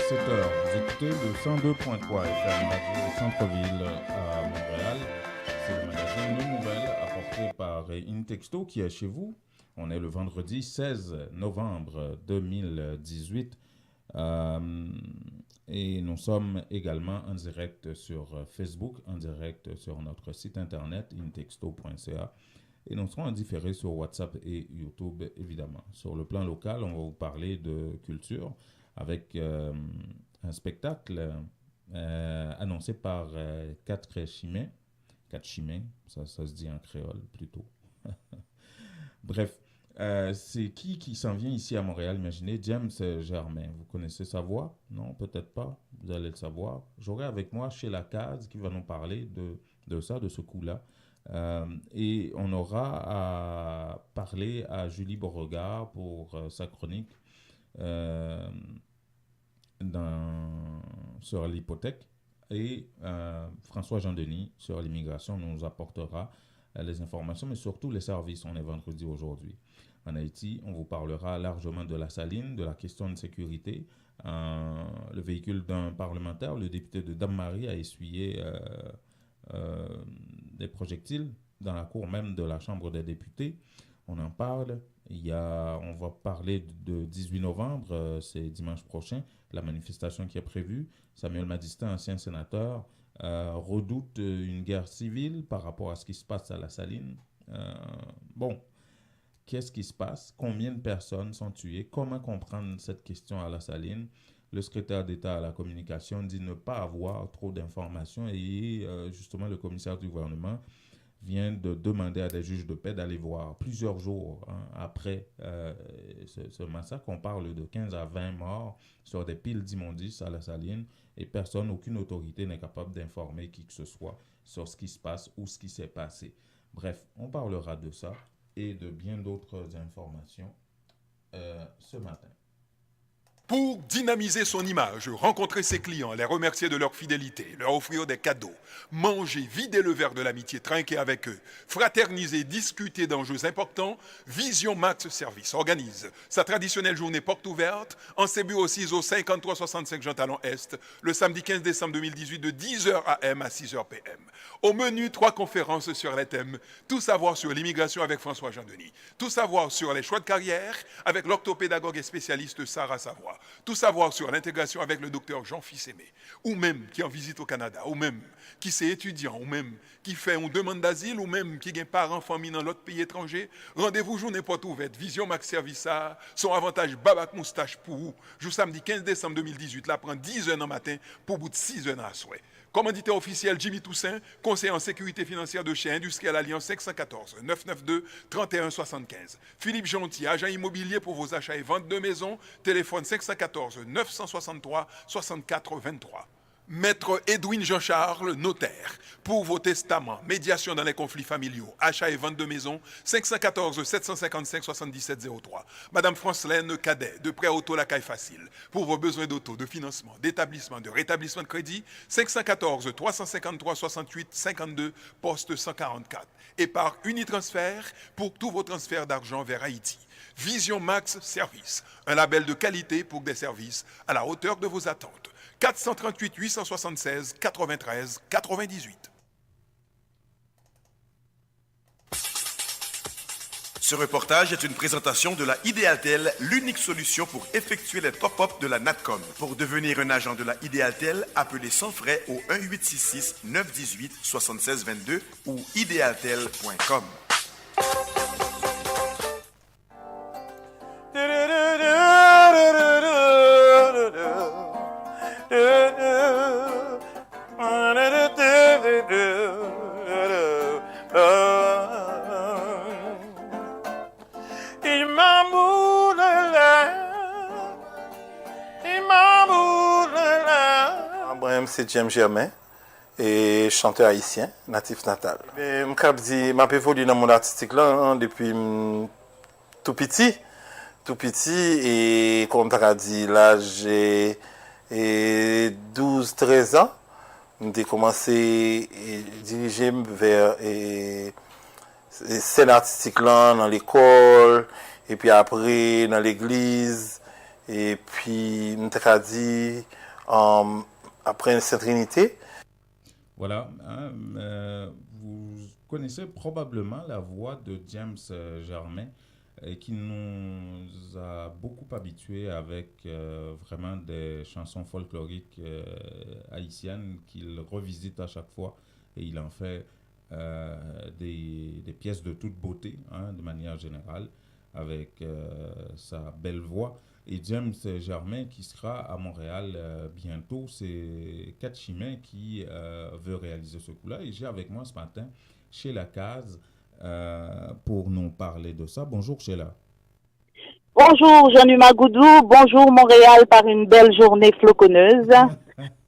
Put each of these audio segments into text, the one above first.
17h. Vous écoutez le 102.3 FM Radio Centre-Ville à Montréal. C'est le magazine Les Nouvelles apporté par Intexto qui est chez vous. On est le vendredi 16 novembre 2018 et nous sommes également en direct sur Facebook, en direct sur notre site internet intexto.ca et nous serons en différé sur WhatsApp et YouTube évidemment. Sur le plan local, on va vous parler de culture avec un spectacle annoncé par Quatre Chimay. Quatre Chimay, ça se dit en créole plutôt. Bref, c'est qui s'en vient ici à Montréal? Imaginez, James Germain. Vous connaissez sa voix? Non, peut-être pas. Vous allez le savoir. J'aurai avec moi chez la case qui va nous parler de ça, de ce coup-là. Et on aura à parler à Julie Beauregard pour sa chronique sur l'hypothèque. Et François Jean-Denis sur l'immigration nous apportera les informations, mais surtout les services. On est vendredi aujourd'hui. En Haïti, on vous parlera largement de la saline, de la question de sécurité. Le véhicule d'un parlementaire, le député de Dame-Marie, a essuyé des projectiles dans la cour même de la Chambre des députés. On en parle. On va parler de 18 novembre, c'est dimanche prochain, la manifestation qui est prévue. Samuel Madistin, ancien sénateur, redoute une guerre civile par rapport à ce qui se passe à la Saline. Qu'est-ce qui se passe? Combien de personnes sont tuées? Comment comprendre cette question à la Saline? Le secrétaire d'État à la communication dit ne pas avoir trop d'informations et justement le commissaire du gouvernement vient de demander à des juges de paix d'aller voir plusieurs jours après ce massacre. On parle de 15 à 20 morts sur des piles d'immondices à la Saline et personne, aucune autorité n'est capable d'informer qui que ce soit sur ce qui se passe ou ce qui s'est passé. Bref, on parlera de ça et de bien d'autres informations ce matin. Pour dynamiser son image, rencontrer ses clients, les remercier de leur fidélité, leur offrir des cadeaux, manger, vider le verre de l'amitié, trinquer avec eux, fraterniser, discuter d'enjeux importants, Vision Max Service organise sa traditionnelle journée porte ouverte en ses bureaux 6 au 5365 Jean Talon Est, le samedi 15 décembre 2018 de 10h AM à 6h PM. Au menu, 3 conférences sur les thèmes tout savoir sur l'immigration avec François Jean-Denis, tout savoir sur les choix de carrière avec l'orthopédagogue et spécialiste Sarah Savoie, tout savoir sur l'intégration avec le docteur Jean Fils-Aimé, ou même qui en visite au Canada, ou même qui c'est étudiant, ou même qui fait une demande d'asile, ou même qui a parents, famille dans l'autre pays étranger. Rendez-vous journée porte ouverte, Vision Max Service, son avantage Babac Moustache pour vous. Jour samedi 15 décembre 2018, là prend 10h dans matin pour bout de 6h à souhait. Commanditaire officiel Jimmy Toussaint, conseiller en sécurité financière de chez Industriel Alliance 514 992 31 75. Philippe Gentil, agent immobilier pour vos achats et ventes de maisons, téléphone 514 963 64 23. Maître Edwin Jean-Charles, notaire, pour vos testaments, médiation dans les conflits familiaux, achat et vente de maisons, 514 755 77 03. Madame Francelaine Cadet, de prêt auto la caille facile, pour vos besoins d'auto, de financement, d'établissement, de rétablissement de crédit, 514 353 68 52, poste 144. Et par Unitransfert, pour tous vos transferts d'argent vers Haïti. Vision Max Service, un label de qualité pour des services à la hauteur de vos attentes. 438 876 93 98. Ce reportage est une présentation de la Idéaltel, l'unique solution pour effectuer les top-up de la Natcom. Pour devenir un agent de la Idéaltel, appelez sans frais au 1-866 918 76 22 ou idealtel.com. C'est James Germain et chanteur haïtien, natif natal. Je m'ai évolué dans mon artistique là depuis tout petit et comme tu as dit là j'ai 12-13 ans. J'ai commencé à diriger vers scène artistique là dans l'école et puis après dans l'église Et puis, nous avons dit, après Sainte-Trinité. Voilà, hein, vous connaissez probablement la voix de James Germain qui nous a beaucoup habitués avec vraiment des chansons folkloriques haïtiennes qu'il revisite à chaque fois et il en fait des pièces de toute beauté, hein, de manière générale, avec sa belle voix. Et James Germain qui sera à Montréal bientôt, c'est Kat Chimay qui veut réaliser ce coup-là. Et j'ai avec moi ce matin Sheila Caz pour nous parler de ça. Bonjour Sheila. Bonjour Jean-Hugues Magoudou, bonjour Montréal par une belle journée floconneuse.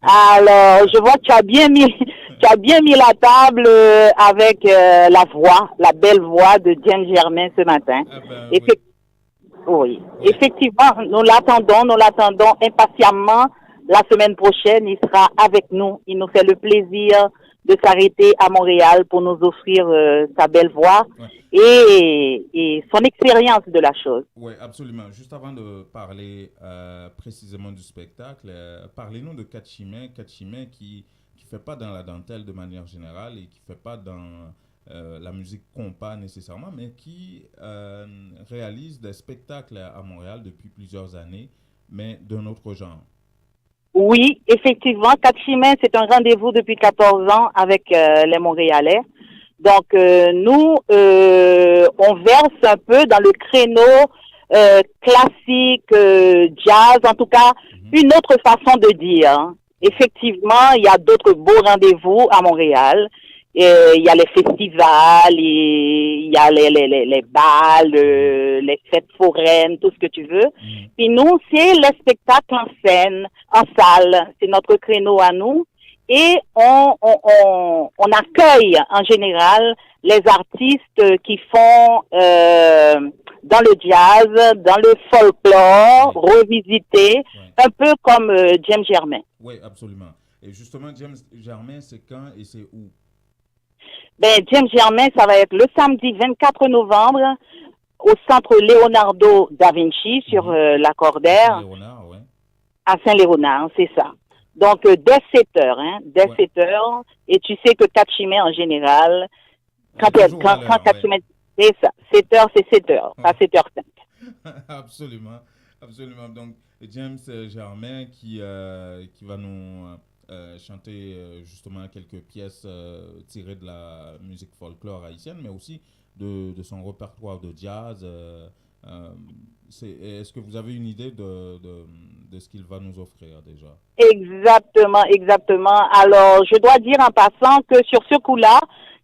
Alors, je vois que tu as bien mis la table avec la voix, la belle voix de James Germain ce matin. Ah ben, Oui, effectivement, nous l'attendons impatiemment. La semaine prochaine, il sera avec nous. Il nous fait le plaisir de s'arrêter à Montréal pour nous offrir sa belle voix et son expérience de la chose. Oui, absolument. Juste avant de parler précisément du spectacle, parlez-nous de Kat Chimay. Kat Chimay qui fait pas dans la dentelle de manière générale et qui fait pas dans la musique compas nécessairement, mais qui réalise des spectacles à Montréal depuis plusieurs années, mais d'un autre genre. Oui, effectivement, Kat Chimay, c'est un rendez-vous depuis 14 ans avec les Montréalais. Donc, nous, on verse un peu dans le créneau classique, jazz, en tout cas, une autre façon de dire. Effectivement, il y a d'autres beaux rendez-vous à Montréal. Il y a les festivals, il y a les balles, les fêtes foraines, tout ce que tu veux. Puis nous, c'est les spectacles en scène, en salle. C'est notre créneau à nous. Et on accueille en général les artistes qui font dans le jazz, dans le folklore, revisité, un peu comme James Germain. Oui, absolument. Et justement, James Germain, c'est quand et c'est où? Ben, James Germain, ça va être le samedi 24 novembre au centre Leonardo da Vinci sur la Cordaire. Léonard, ouais. À Saint-Léonard, c'est ça. Donc, dès 7 heures, hein, dès 7 heures. Et tu sais que Kat Chimay, en général, quand Kat Chimay, c'est ça. 7 heures, c'est 7 heures, pas 7h05. Absolument, absolument. Donc, James Germain qui va nous chanter justement quelques pièces tirées de la musique folklore haïtienne, mais aussi de son répertoire de jazz. Est-ce que vous avez une idée de ce qu'il va nous offrir déjà? Exactement, exactement. Alors, je dois dire en passant que sur ce coup-là,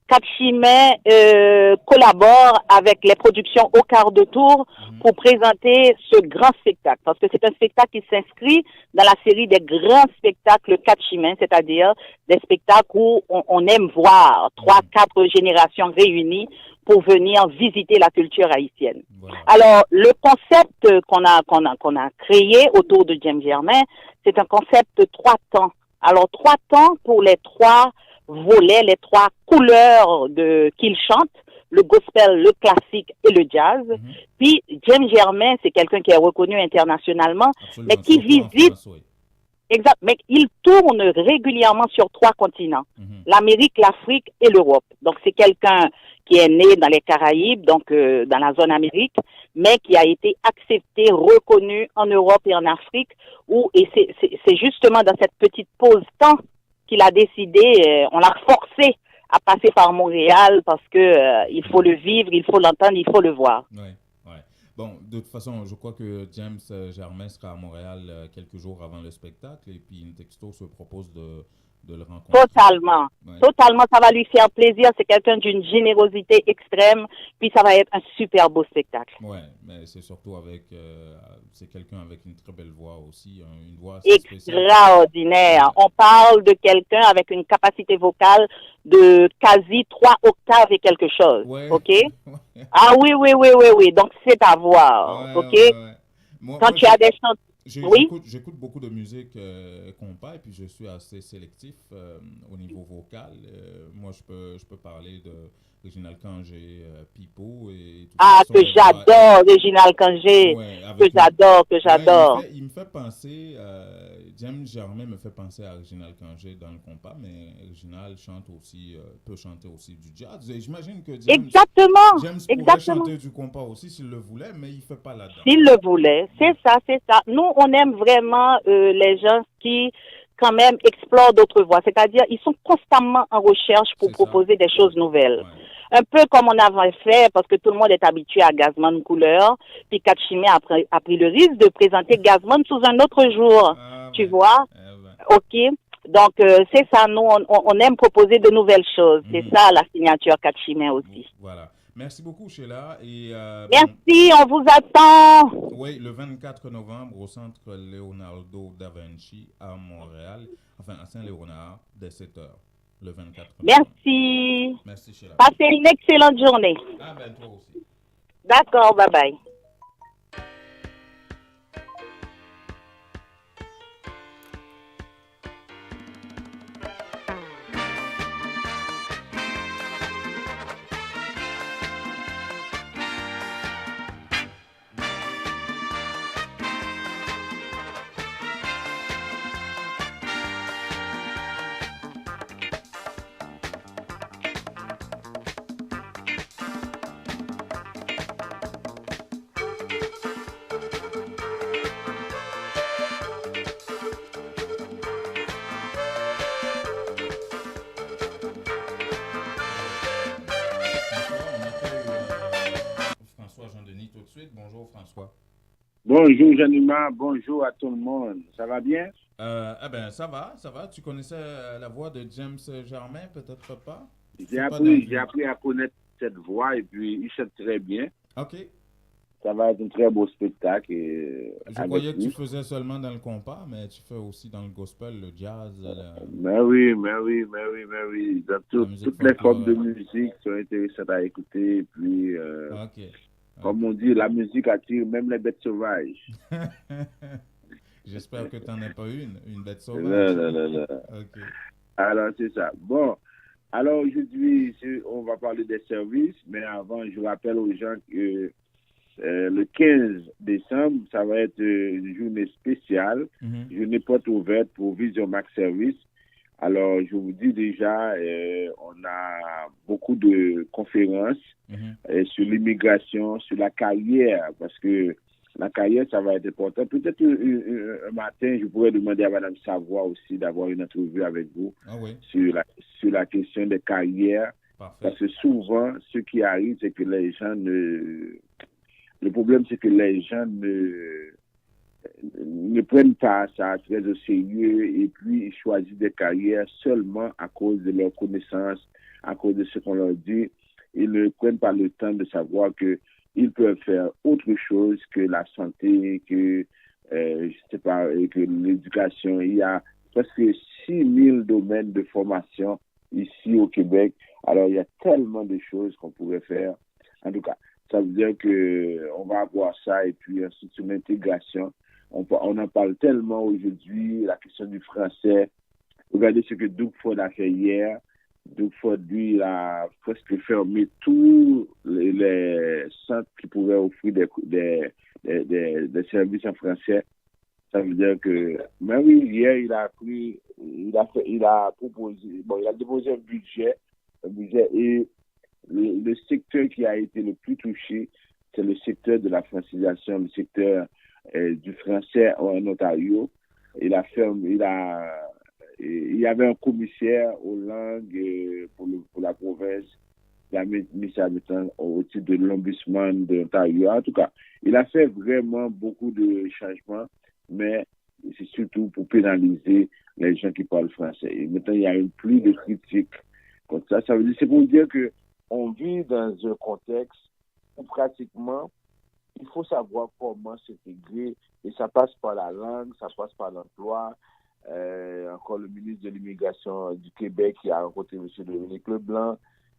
Kat Chimay collabore avec les productions Au quart de tour pour présenter ce grand spectacle. Parce que c'est un spectacle qui s'inscrit dans la série des grands spectacles Kat Chimay, c'est-à-dire des spectacles où on aime voir 3-4 générations réunies pour venir visiter la culture haïtienne. Voilà. Alors, le concept qu'on a créé autour de James Germain, c'est un concept 3 temps. Alors, 3 temps pour les 3 volets, les 3 couleurs qu'il chante, le gospel, le classique et le jazz. Puis, James Germain, c'est quelqu'un qui est reconnu internationalement, mais qui visite... Exact, mais il tourne régulièrement sur 3 continents, l'Amérique, l'Afrique et l'Europe. Donc, c'est quelqu'un qui est né dans les Caraïbes, donc dans la zone Amérique, mais qui a été accepté, reconnu en Europe et en Afrique, et c'est justement dans cette petite pause temps qu'il a décidé, on l'a forcé à passer par Montréal parce que il faut le vivre, il faut l'entendre, il faut le voir. Ouais. Bon, de toute façon, je crois que James Germain sera à Montréal quelques jours avant le spectacle et puis Intexto se propose de le rencontrer. Totalement. Totalement, ça va lui faire plaisir. C'est quelqu'un d'une générosité extrême. Puis ça va être un super beau spectacle. Ouais, mais c'est surtout c'est quelqu'un avec une très belle voix aussi, une voix assez extraordinaire. On parle de quelqu'un avec une capacité vocale de quasi 3 octaves et quelque chose. OK? Ah oui. Donc c'est à voir. OK? Quand tu as des chants. J'écoute beaucoup de musique compas et puis je suis assez sélectif au niveau vocal. Moi, je peux parler Réginald Kangé, Pipo et tout Ah, ça. Ce que sont des voix. j'adore, Réginald Kangé. Ouais, Que avec une. j'adore, que Ouais, j'adore. il me fait penser, James Germain me fait penser à Réginald Kangé dans le compas, mais Réginald chante aussi, peut chanter aussi du jazz. Et j'imagine que Exactement, James pourrait exactement. chanter du compas aussi s'il le voulait, mais il ne fait pas là-dedans. S'il le voulait, Ouais. c'est ça, c'est ça. Nous, on aime vraiment les gens qui, quand même, explorent d'autres voies. C'est-à-dire, ils sont constamment en recherche pour C'est ça. proposer des choses nouvelles. Ouais. Un peu comme on avait fait, parce que tout le monde est habitué à Gazman Couleur, puis Katchimé a pris le risque de présenter Gazman sous un autre jour. Ah Tu ben, vois? ben. OK. Donc, c'est ça, nous, on aime proposer de nouvelles choses. C'est ça, la signature Katchimé aussi. Voilà. Merci beaucoup, Sheila. Et, Merci, on vous attend. Oui, le 24 novembre au centre Leonardo da Vinci à Montréal, enfin à Saint-Léonard, dès 7h, le 24 novembre. Merci. Merci, Sheila. Passez une excellente journée. Ah ben, toi aussi. D'accord, bye bye. François Jean-Denis tout de suite. Bonjour François. Bonjour Janima, bonjour à tout le monde. Ça va bien? Eh ben ça va. Tu connaissais la voix de James Germain, peut-être pas? J'ai appris à connaître cette voix et puis il chante très bien. Ok. Ça va être un très beau spectacle. Je croyais que tu faisais seulement dans le compas, mais tu fais aussi dans le gospel, le jazz. Mais oui. Dans toutes les formes de musique sont intéressantes à écouter. Et puis, comme on dit, la musique attire même les bêtes sauvages. J'espère que tu n'en as pas une bête sauvage. Non. Ok. Alors, c'est ça. Bon, alors aujourd'hui, on va parler des services, mais avant, je rappelle aux gens que le 15 décembre, ça va être une journée spéciale, journée porte ouverte pour Vision Max Service. Alors, je vous dis déjà, on a beaucoup de conférences sur l'immigration, sur la carrière, parce que la carrière, ça va être important. Peut-être un matin, je pourrais demander à Mme Savoie aussi d'avoir une entrevue avec vous sur la question des carrières. Parfait. Parce que souvent, ce qui arrive, c'est que les gens Le problème, c'est que les gens ne prennent pas ça très au sérieux et puis ils choisissent des carrières seulement à cause de leurs connaissances, à cause de ce qu'on leur dit. Ils ne prennent pas le temps de savoir qu'ils peuvent faire autre chose que la santé, que l'éducation. Il y a presque 6000 domaines de formation ici au Québec. Alors, il y a tellement de choses qu'on pourrait faire. En tout cas, ça veut dire qu'on va avoir ça et puis ensuite sur l'intégration. On en parle tellement aujourd'hui, la question du français. Regardez ce que Doug Ford a fait hier. Doug Ford, lui, il a presque fermé tous les centres qui pouvaient offrir des services en français. Ça veut dire que, mais oui, hier, il a déposé un budget et le secteur qui a été le plus touché, c'est le secteur de la francisation, le secteur du français en Ontario. Il y avait un commissaire aux langues pour la province. Il a mis ça au titre de l'ombudsman de l'Ontario. En tout cas, il a fait vraiment beaucoup de changements, mais c'est surtout pour pénaliser les gens qui parlent français. Et maintenant, il y a une pluie de critiques contre ça. Ça veut dire, c'est pour dire que on vit dans un contexte où pratiquement, il faut savoir comment s'intégrer et ça passe par la langue, ça passe par l'emploi. Encore le ministre de l'Immigration du Québec qui a rencontré M. Dominique Leblanc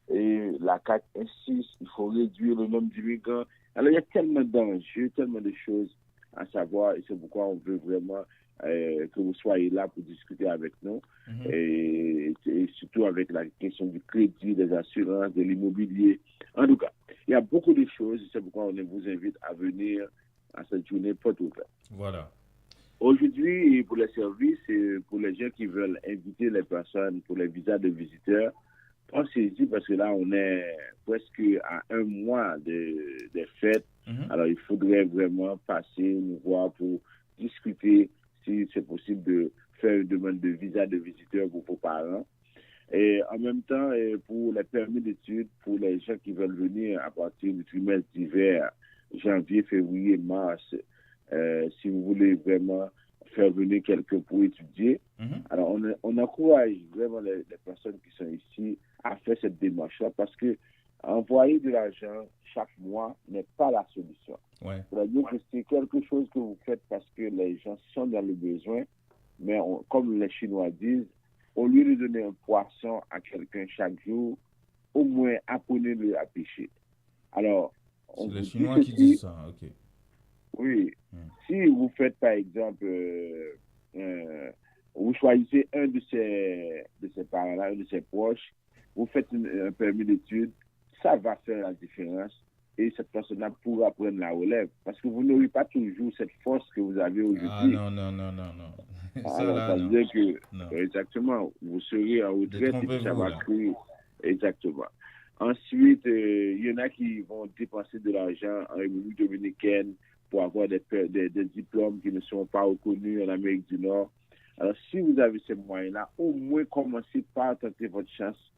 et la CAQ insiste, il faut réduire le nombre d'immigrants. Alors il y a tellement d'enjeux, tellement de choses à savoir et c'est pourquoi on veut vraiment que vous soyez là pour discuter avec nous, et surtout avec la question du crédit, des assurances, de l'immobilier. En tout cas, il y a beaucoup de choses, c'est pourquoi on vous invite à venir à cette journée porte ouverte. Voilà. Aujourd'hui, pour les services, pour les gens qui veulent inviter les personnes pour les visas de visiteurs, pensez-y parce que là, on est presque à un mois des fêtes. Alors, il faudrait vraiment passer, nous voir pour discuter si c'est possible de faire une demande de visa de visiteur pour vos parents. Et en même temps, pour les permis d'études, pour les gens qui veulent venir à partir du trimestre d'hiver, janvier, février, mars, si vous voulez vraiment faire venir quelqu'un pour étudier. Alors, on encourage vraiment les personnes qui sont ici à faire cette démarche-là parce que envoyer de l'argent chaque mois n'est pas la solution. C'est-à-dire que c'est quelque chose que vous faites parce que les gens sont dans le besoin, mais comme les Chinois disent, au lieu de donner un poisson à quelqu'un chaque jour, au moins apprenez-le à pêcher. Alors, c'est les Chinois qui disent ça, ok. Oui. Si vous faites, par exemple, vous choisissez un de ces parents-là, un de ses proches, vous faites un permis d'études, ça va faire la différence et cette personne-là pourra prendre la relève parce que vous n'aurez pas toujours cette force que vous avez aujourd'hui. Ah non. Ça veut dire que, exactement, vous serez en retraite et ça va créer. Exactement. Ensuite, il y en a qui vont dépenser de l'argent en République dominicaine pour avoir des diplômes qui ne sont pas reconnus en Amérique du Nord. Alors, si vous avez ces moyens-là, au moins commencez par tenter votre chance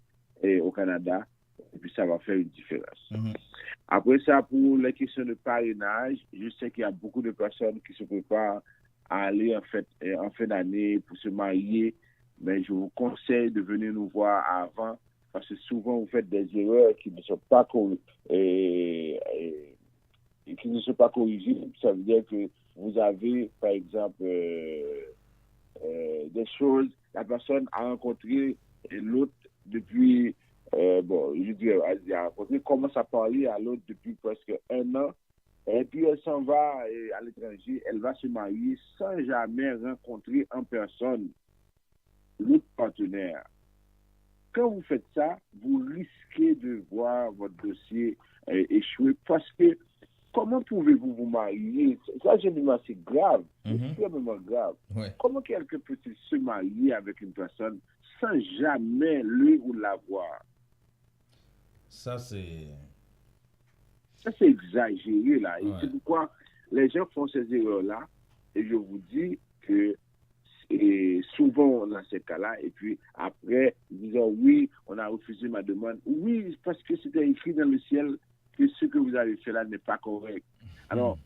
au Canada, et puis ça va faire une différence. Après ça, pour les questions de parrainage, je sais qu'il y a beaucoup de personnes qui se préparent à aller en fin d'année pour se marier, mais je vous conseille de venir nous voir avant, parce que souvent vous faites des erreurs qui ne sont pas corrigées. Ça veut dire que vous avez, par exemple, des choses, la personne a rencontré l'autre depuis, elle a rencontré, commence à parler à l'autre depuis presque 1 an, et puis elle s'en va à l'étranger, elle va se marier sans jamais rencontrer en personne l'autre partenaire. Quand vous faites ça, vous risquez de voir votre dossier échouer parce que comment pouvez-vous vous marier? Ça, généralement, c'est grave, extrêmement grave. Comment quelqu'un peut-il se marier avec une personne sans jamais lui ou la voir? Ça, c'est exagéré, là. Et c'est pourquoi les gens font ces erreurs-là. Et je vous dis que souvent dans ces cas-là, et puis après, disant oui, on a refusé ma demande. Oui, parce que c'était écrit dans le ciel que ce que vous avez fait là n'est pas correct. Alors,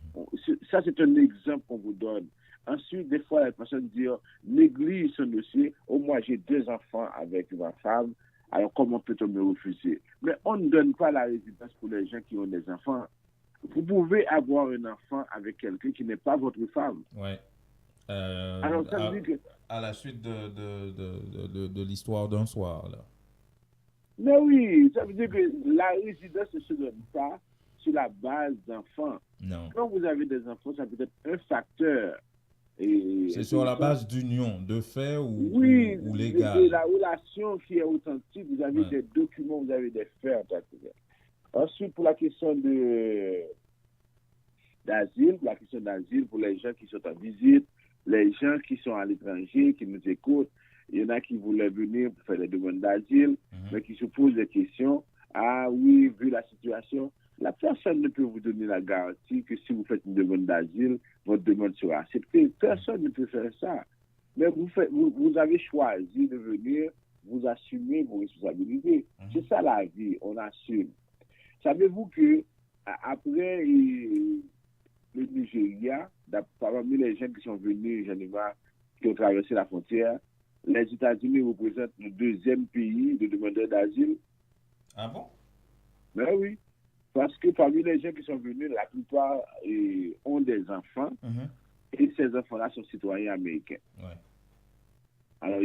ça, c'est un exemple qu'on vous donne. Ensuite, des fois, les personnes disent, néglige son dossier. Oh, moi, j'ai 2 enfants avec ma femme. Alors, comment peut-on me refuser? Mais on ne donne pas la résidence pour les gens qui ont des enfants. Vous pouvez avoir un enfant avec quelqu'un qui n'est pas votre femme. Alors, ça veut dire que... À la suite de l'histoire d'un soir, là. Mais oui, ça veut dire que la résidence ne se donne pas sur la base d'enfants. Non. Quand vous avez des enfants, ça peut être un facteur. C'est sur la base d'union, de fait ou légal. Oui, la relation qui est authentique, vous avez des documents, vous avez des faits. Ensuite, pour la question d'asile, pour les gens qui sont en visite, les gens qui sont à l'étranger, qui nous écoutent, il y en a qui voulaient venir pour faire des demandes d'asile, mais qui se posent des questions. Ah oui, vu la situation, la personne ne peut vous donner la garantie que si vous faites une demande d'asile, votre demande sera acceptée. Personne ne peut faire ça. Mais vous avez choisi de venir, vous assumez vos responsabilités. C'est ça la vie, on assume. Savez-vous que après le Nigeria, parmi les gens qui sont venus, qui ont traversé la frontière, les États-Unis représentent le 2e pays de demandeurs d'asile. Ah bon? Ben oui. Parce que parmi les gens qui sont venus, la plupart ont des enfants et ces enfants-là sont citoyens américains. Alors,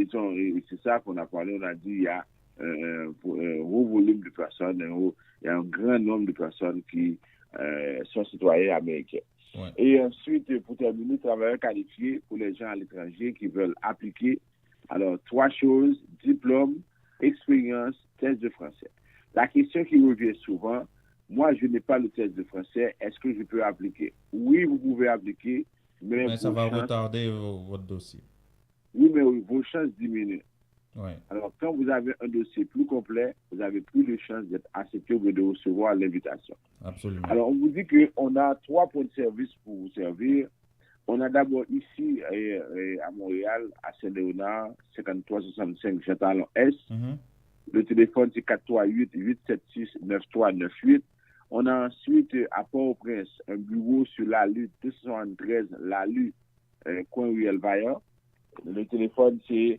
c'est ça qu'on a parlé. On a dit il y a un gros volume de personnes, il y a un grand nombre de personnes qui sont citoyens américains. Ouais. Et ensuite, pour terminer, travailleur qualifié pour les gens à l'étranger qui veulent appliquer. Alors, 3 choses, diplôme, expérience, test de français. La question qui revient souvent, moi, je n'ai pas le test de français, est-ce que je peux appliquer? Oui, vous pouvez appliquer, Mais ça va retarder votre dossier. Oui, mais vos chances diminuent. Ouais. Alors, quand vous avez un dossier plus complet, vous avez plus de chances d'être accepté ou de recevoir l'invitation. Absolument. Alors, on vous dit qu'on a 3 points de service pour vous servir. On a d'abord ici à Montréal, à Saint-Léonard, 5365 Jean-Talon S. Le téléphone, c'est 438-876-9398. On a ensuite à Port-au-Prince un bureau sur l'ALU 273, l'ALU, coin Ruelle Vaillant. Le téléphone, c'est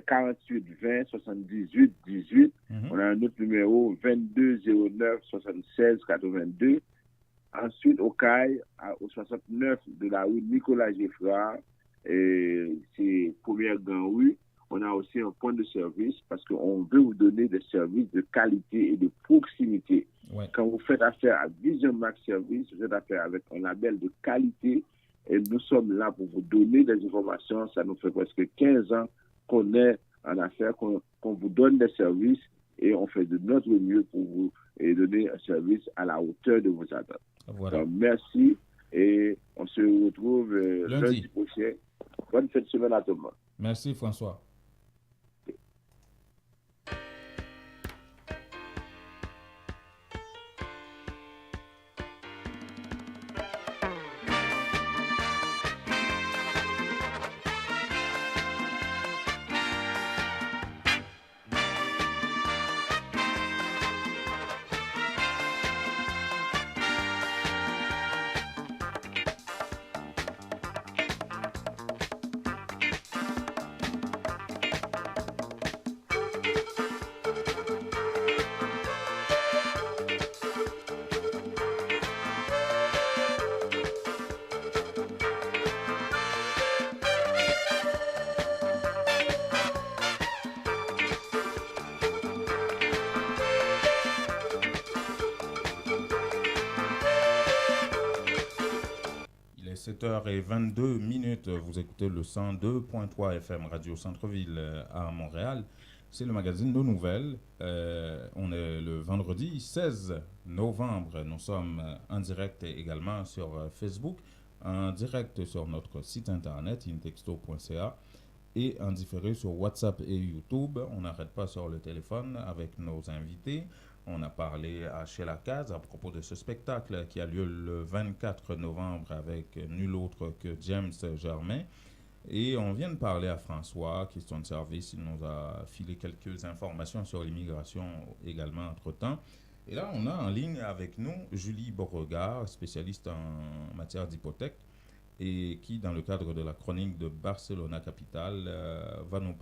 48 20 78 18. On a un autre numéro 22 09 76 82. Ensuite, au CAI, au 69 de la rue Nicolas Geffrard, c'est première grande rue. On a aussi un point de service parce qu'on veut vous donner des services de qualité et de proximité. Ouais. Quand vous faites affaire à Vision Max Service, vous faites affaire avec un label de qualité et nous sommes là pour vous donner des informations. Ça nous fait presque 15 ans qu'on est en affaire, qu'on vous donne des services et on fait de notre mieux pour vous donner un service à la hauteur de vos attentes. Voilà. Donc, merci et on se retrouve lundi prochain. Bonne fin de semaine à tout le monde. Merci François. Il est 7h22. Vous écoutez le 102.3 FM Radio Centre-Ville à Montréal. C'est le magazine de nouvelles. On est le vendredi 16 novembre. Nous sommes en direct également sur Facebook, en direct sur notre site internet intexto.ca et en différé sur WhatsApp et YouTube. On n'arrête pas sur le téléphone avec nos invités. On a parlé à Sheila Caz à propos de ce spectacle qui a lieu le 24 novembre avec nul autre que James Germain. Et on vient de parler à François, question de service. Il nous a filé quelques informations sur l'immigration également entre-temps. Et là, on a en ligne avec nous Julie Beauregard, spécialiste en matière d'hypothèque et qui, dans le cadre de la chronique de Barcelona Capitale, va nous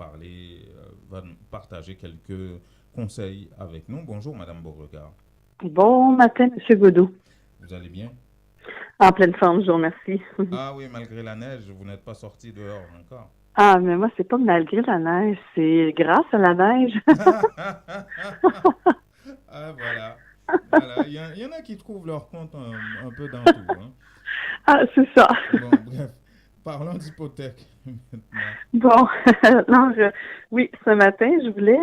partager quelques conseils avec nous. Bonjour, Madame Beauregard. Bon matin, M. Godot. Vous allez bien? En pleine forme, je vous remercie. Ah oui, malgré la neige, vous n'êtes pas sorti dehors encore. Ah, mais moi, c'est pas malgré la neige, c'est grâce à la neige. Ah, voilà. Il y en a qui trouvent leur compte un peu dans tout. Hein. Ah, c'est ça. Bon, bref. Parlons d'hypothèque maintenant. Bon, oui, ce matin, je voulais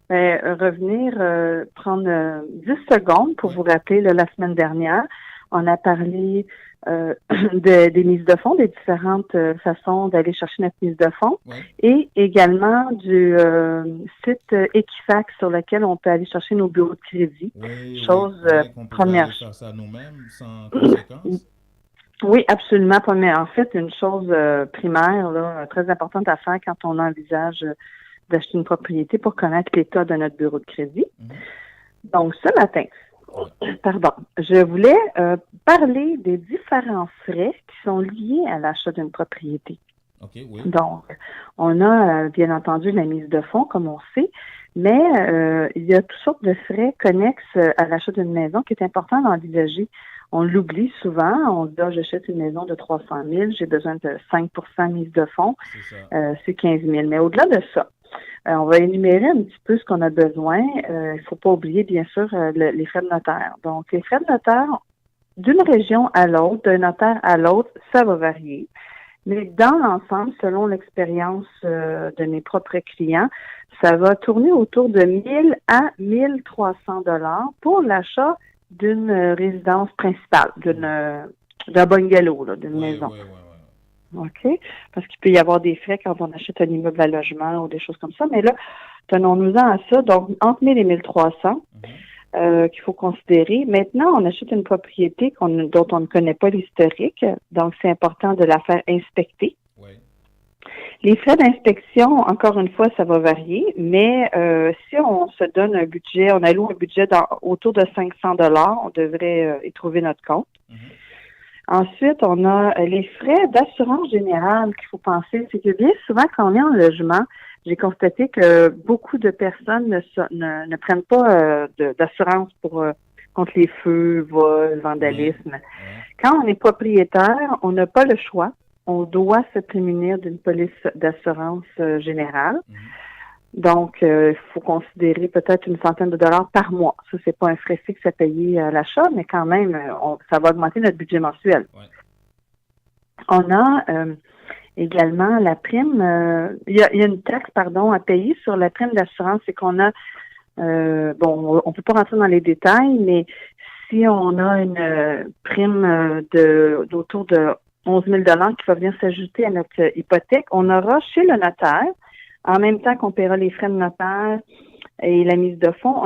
revenir, prendre 10 secondes pour vous rappeler, la semaine dernière, on a parlé des mises de fonds, des différentes façons d'aller chercher notre mise de fonds, oui. Et également du site Equifax sur lequel on peut aller chercher nos bureaux de crédit. Oui, qu'on peut première. Faire ça nous-mêmes sans conséquence. Oui, absolument. En fait, une chose primaire, là, très importante à faire quand on envisage d'acheter une propriété pour connaître l'état de notre bureau de crédit. Mm-hmm. Donc, ce matin, je voulais parler des différents frais qui sont liés à l'achat d'une propriété. Okay, oui. Donc, on a bien entendu la mise de fonds, comme on sait, mais il y a toutes sortes de frais connexes à l'achat d'une maison qui est important d'envisager. On l'oublie souvent. On dit, j'achète une maison de 300 000, j'ai besoin de 5 % mise de fonds, c'est 15 000. Mais au-delà de ça, on va énumérer un petit peu ce qu'on a besoin. Il ne faut pas oublier, bien sûr, les frais de notaire. Donc, les frais de notaire, d'une région à l'autre, d'un notaire à l'autre, ça va varier. Mais dans l'ensemble, selon l'expérience de mes propres clients, ça va tourner autour de 1 000 à 1 300 $ pour l'achat d'une résidence principale, d'un bungalow, là, d'une maison. OK? Parce qu'il peut y avoir des frais quand on achète un immeuble à logement ou des choses comme ça. Mais là, tenons-nous-en à ça. Donc, entre 1 000 et 1 300 qu'il faut considérer. Maintenant, on achète une propriété dont on ne connaît pas l'historique. Donc, c'est important de la faire inspecter. Oui. Les frais d'inspection, encore une fois, ça va varier. Mais si on se donne un budget, on alloue un budget autour de 500 $, on devrait y trouver notre compte. Ensuite, on a les frais d'assurance générale qu'il faut penser. C'est que bien souvent, quand on est en logement, j'ai constaté que beaucoup de personnes ne prennent pas d'assurance contre les feux, vols, vandalisme. Quand on est propriétaire, on n'a pas le choix. On doit se prémunir d'une police d'assurance générale. Donc, il faut considérer peut-être une centaine de dollars par mois. Ça, c'est pas un frais fixe à payer à l'achat, mais quand même, ça va augmenter notre budget mensuel. On a également la prime. Il y a une taxe, à payer sur la prime d'assurance. C'est qu'on a, on peut pas rentrer dans les détails, mais si on a une prime d'autour de 11 000 $ qui va venir s'ajouter à notre hypothèque, on aura chez le notaire, en même temps qu'on paiera les frais de notaire et la mise de fonds,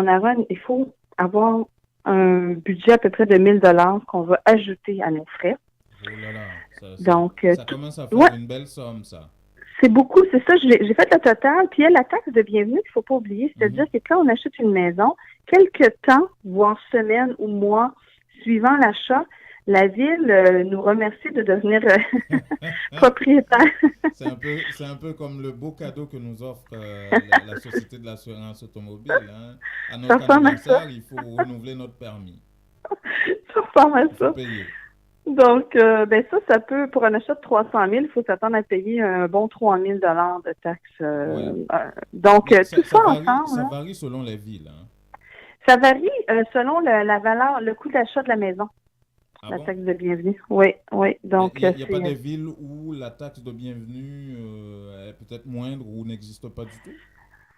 il faut avoir un budget à peu près de 1 000 $ qu'on va ajouter à nos frais. Oh là là, donc, ça commence à faire une belle somme, ça. C'est beaucoup, c'est ça. J'ai fait le total. Puis il y a la taxe de bienvenue qu'il ne faut pas oublier. C'est-à-dire que quand on achète une maison, quelques temps, voire semaines ou mois, suivant l'achat, la ville nous remercie de devenir propriétaire. C'est un peu comme le beau cadeau que nous offre la Société de l'assurance automobile. Hein. À notre anniversaire, il faut renouveler notre permis. Ça ressemble à ça. Il faut payer. Donc, ça peut, pour un achat de 300 000, il faut s'attendre à payer un bon 3 000 $ de taxes. Donc, tout ça ensemble. Ça varie selon les villes. Hein. Ça varie selon la valeur, le coût d'achat de la maison. La taxe de bienvenue. Oui. Donc, il n'y a pas des villes où la taxe de bienvenue est peut-être moindre ou n'existe pas du tout?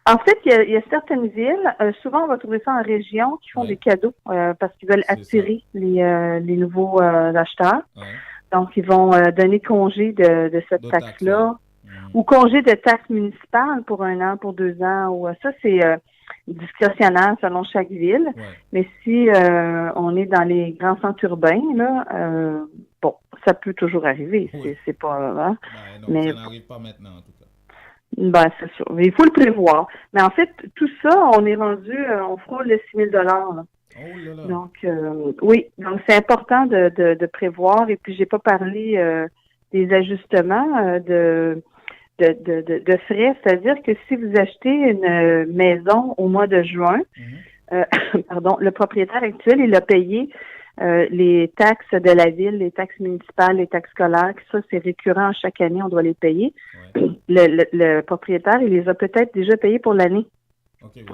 En fait, il y a certaines villes, souvent on va trouver ça en région, qui font des cadeaux parce qu'ils veulent attirer les nouveaux acheteurs. Donc, ils vont donner congé de cette taxe-là ou congé de taxe municipale pour 1 an, pour 2 ans. Ou ça, c'est discrétionnaire selon chaque ville. Mais si on est dans les grands centres urbains, là, ça peut toujours arriver. C'est pas... mais ça n'arrive pas maintenant, en tout cas. C'est sûr. Mais il faut le prévoir. Mais en fait, tout ça, on est rendu, on frôle les 6 000 $. Là. Oh là là. Donc, oui. Donc, c'est important de prévoir. Et puis, j'ai pas parlé des ajustements de frais. C'est-à-dire que si vous achetez une maison au mois de juin, le propriétaire actuel, il a payé les taxes de la ville, les taxes municipales, les taxes scolaires, ça, c'est récurrent chaque année, on doit les payer. Le propriétaire, il les a peut-être déjà payés pour l'année.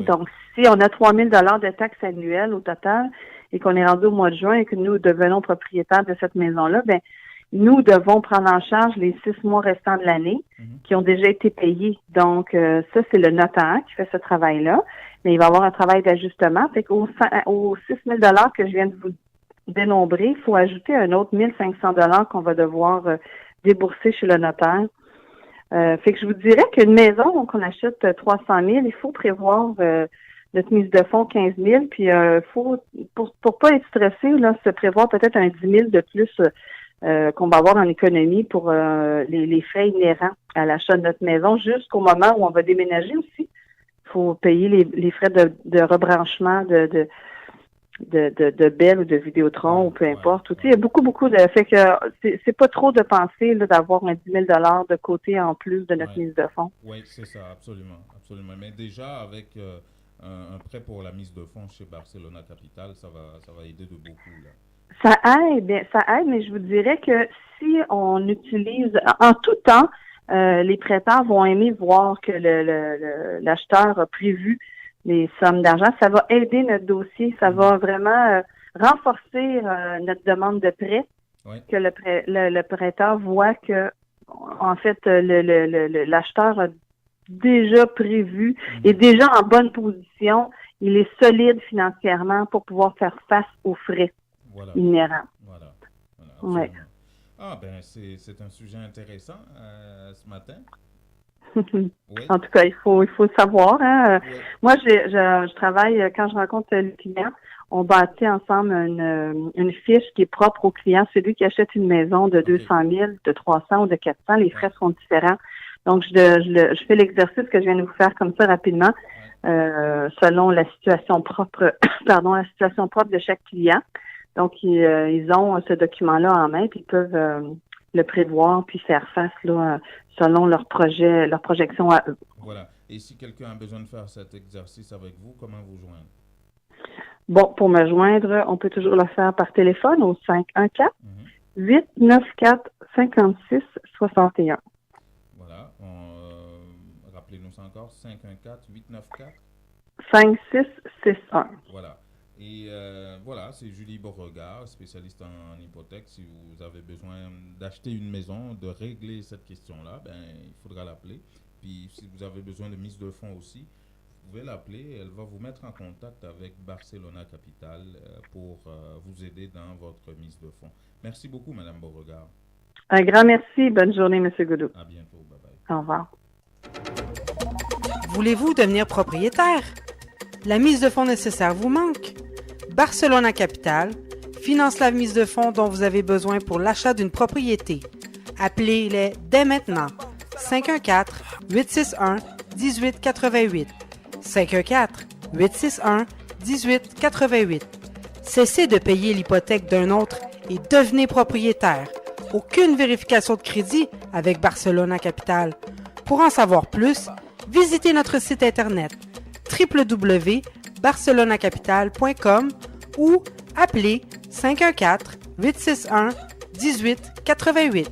Donc, si on a 3 000 $ de taxes annuelles au total et qu'on est rendu au mois de juin et que nous devenons propriétaires de cette maison-là, nous devons prendre en charge les 6 mois restants de l'année qui ont déjà été payés. Donc, ça, c'est le notaire qui fait ce travail-là. Mais il va y avoir un travail d'ajustement. Fait qu'aux 6 000 $ que je viens de vous dénombrer, il faut ajouter un autre 1 500 $ qu'on va devoir débourser chez le notaire. Fait que je vous dirais qu'une maison qu'on achète 300 000, il faut prévoir notre mise de fonds 15 000, puis faut pour pas être stressé, là, se prévoir peut-être un 10 000 de plus qu'on va avoir en économie pour les frais inhérents à l'achat de notre maison jusqu'au moment où on va déménager aussi. Il faut payer les frais de rebranchement de Bell ou de Vidéotron ou peu importe. Il y a beaucoup de... Fait que c'est pas trop de penser là, d'avoir un 10 000 $ de côté en plus de notre mise de fonds. Oui, c'est ça, absolument. Mais déjà, avec un prêt pour la mise de fonds chez Barcelona Capital, ça va aider de beaucoup. Là. Ça aide, mais je vous dirais que si on utilise... En tout temps, les prêteurs vont aimer voir que l'acheteur a prévu les sommes d'argent. Ça va aider notre dossier. Ça va vraiment renforcer notre demande de prêt, que le prêteur voit que, en fait, l'acheteur a déjà prévu, est déjà en bonne position, il est solide financièrement pour pouvoir faire face aux frais inhérents. Voilà. Ouais. Ah, ben, c'est un sujet intéressant ce matin. Oui. En tout cas, il faut savoir. Hein. Oui. Moi, je travaille, quand je rencontre le client, on bâtit ensemble une fiche qui est propre au client. Celui qui achète une maison de 200 000, de 300 ou de 400, les frais seront différents. Donc, je fais l'exercice que je viens de vous faire comme ça rapidement, selon la situation propre, la situation propre de chaque client. Donc, ils ont ce document-là en main, puis ils peuvent le prévoir, puis faire face là, selon leur projection à eux. Voilà. Et si quelqu'un a besoin de faire cet exercice avec vous, comment vous joindre? Bon, pour me joindre, on peut toujours le faire par téléphone au 514-894-5661. Voilà. Rappelez-nous ça encore, 514-894-5661. Voilà. Et voilà, c'est Julie Beauregard, spécialiste en hypothèque. Si vous avez besoin d'acheter une maison, de régler cette question-là, ben, il faudra l'appeler. Puis si vous avez besoin de mise de fonds aussi, vous pouvez l'appeler. Elle va vous mettre en contact avec Barcelona Capital pour vous aider dans votre mise de fonds. Merci beaucoup, Mme Beauregard. Un grand merci. Bonne journée, M. Godot. À bientôt. Bye-bye. Au revoir. Voulez-vous devenir propriétaire? La mise de fonds nécessaire vous manque? Barcelona Capital finance la mise de fonds dont vous avez besoin pour l'achat d'une propriété. Appelez-les dès maintenant. 514-861-1888. 514-861-1888. Cessez de payer l'hypothèque d'un autre et devenez propriétaire. Aucune vérification de crédit avec Barcelona Capital. Pour en savoir plus, visitez notre site internet www.barcelonacapital.com ou appelez 514-861-1888.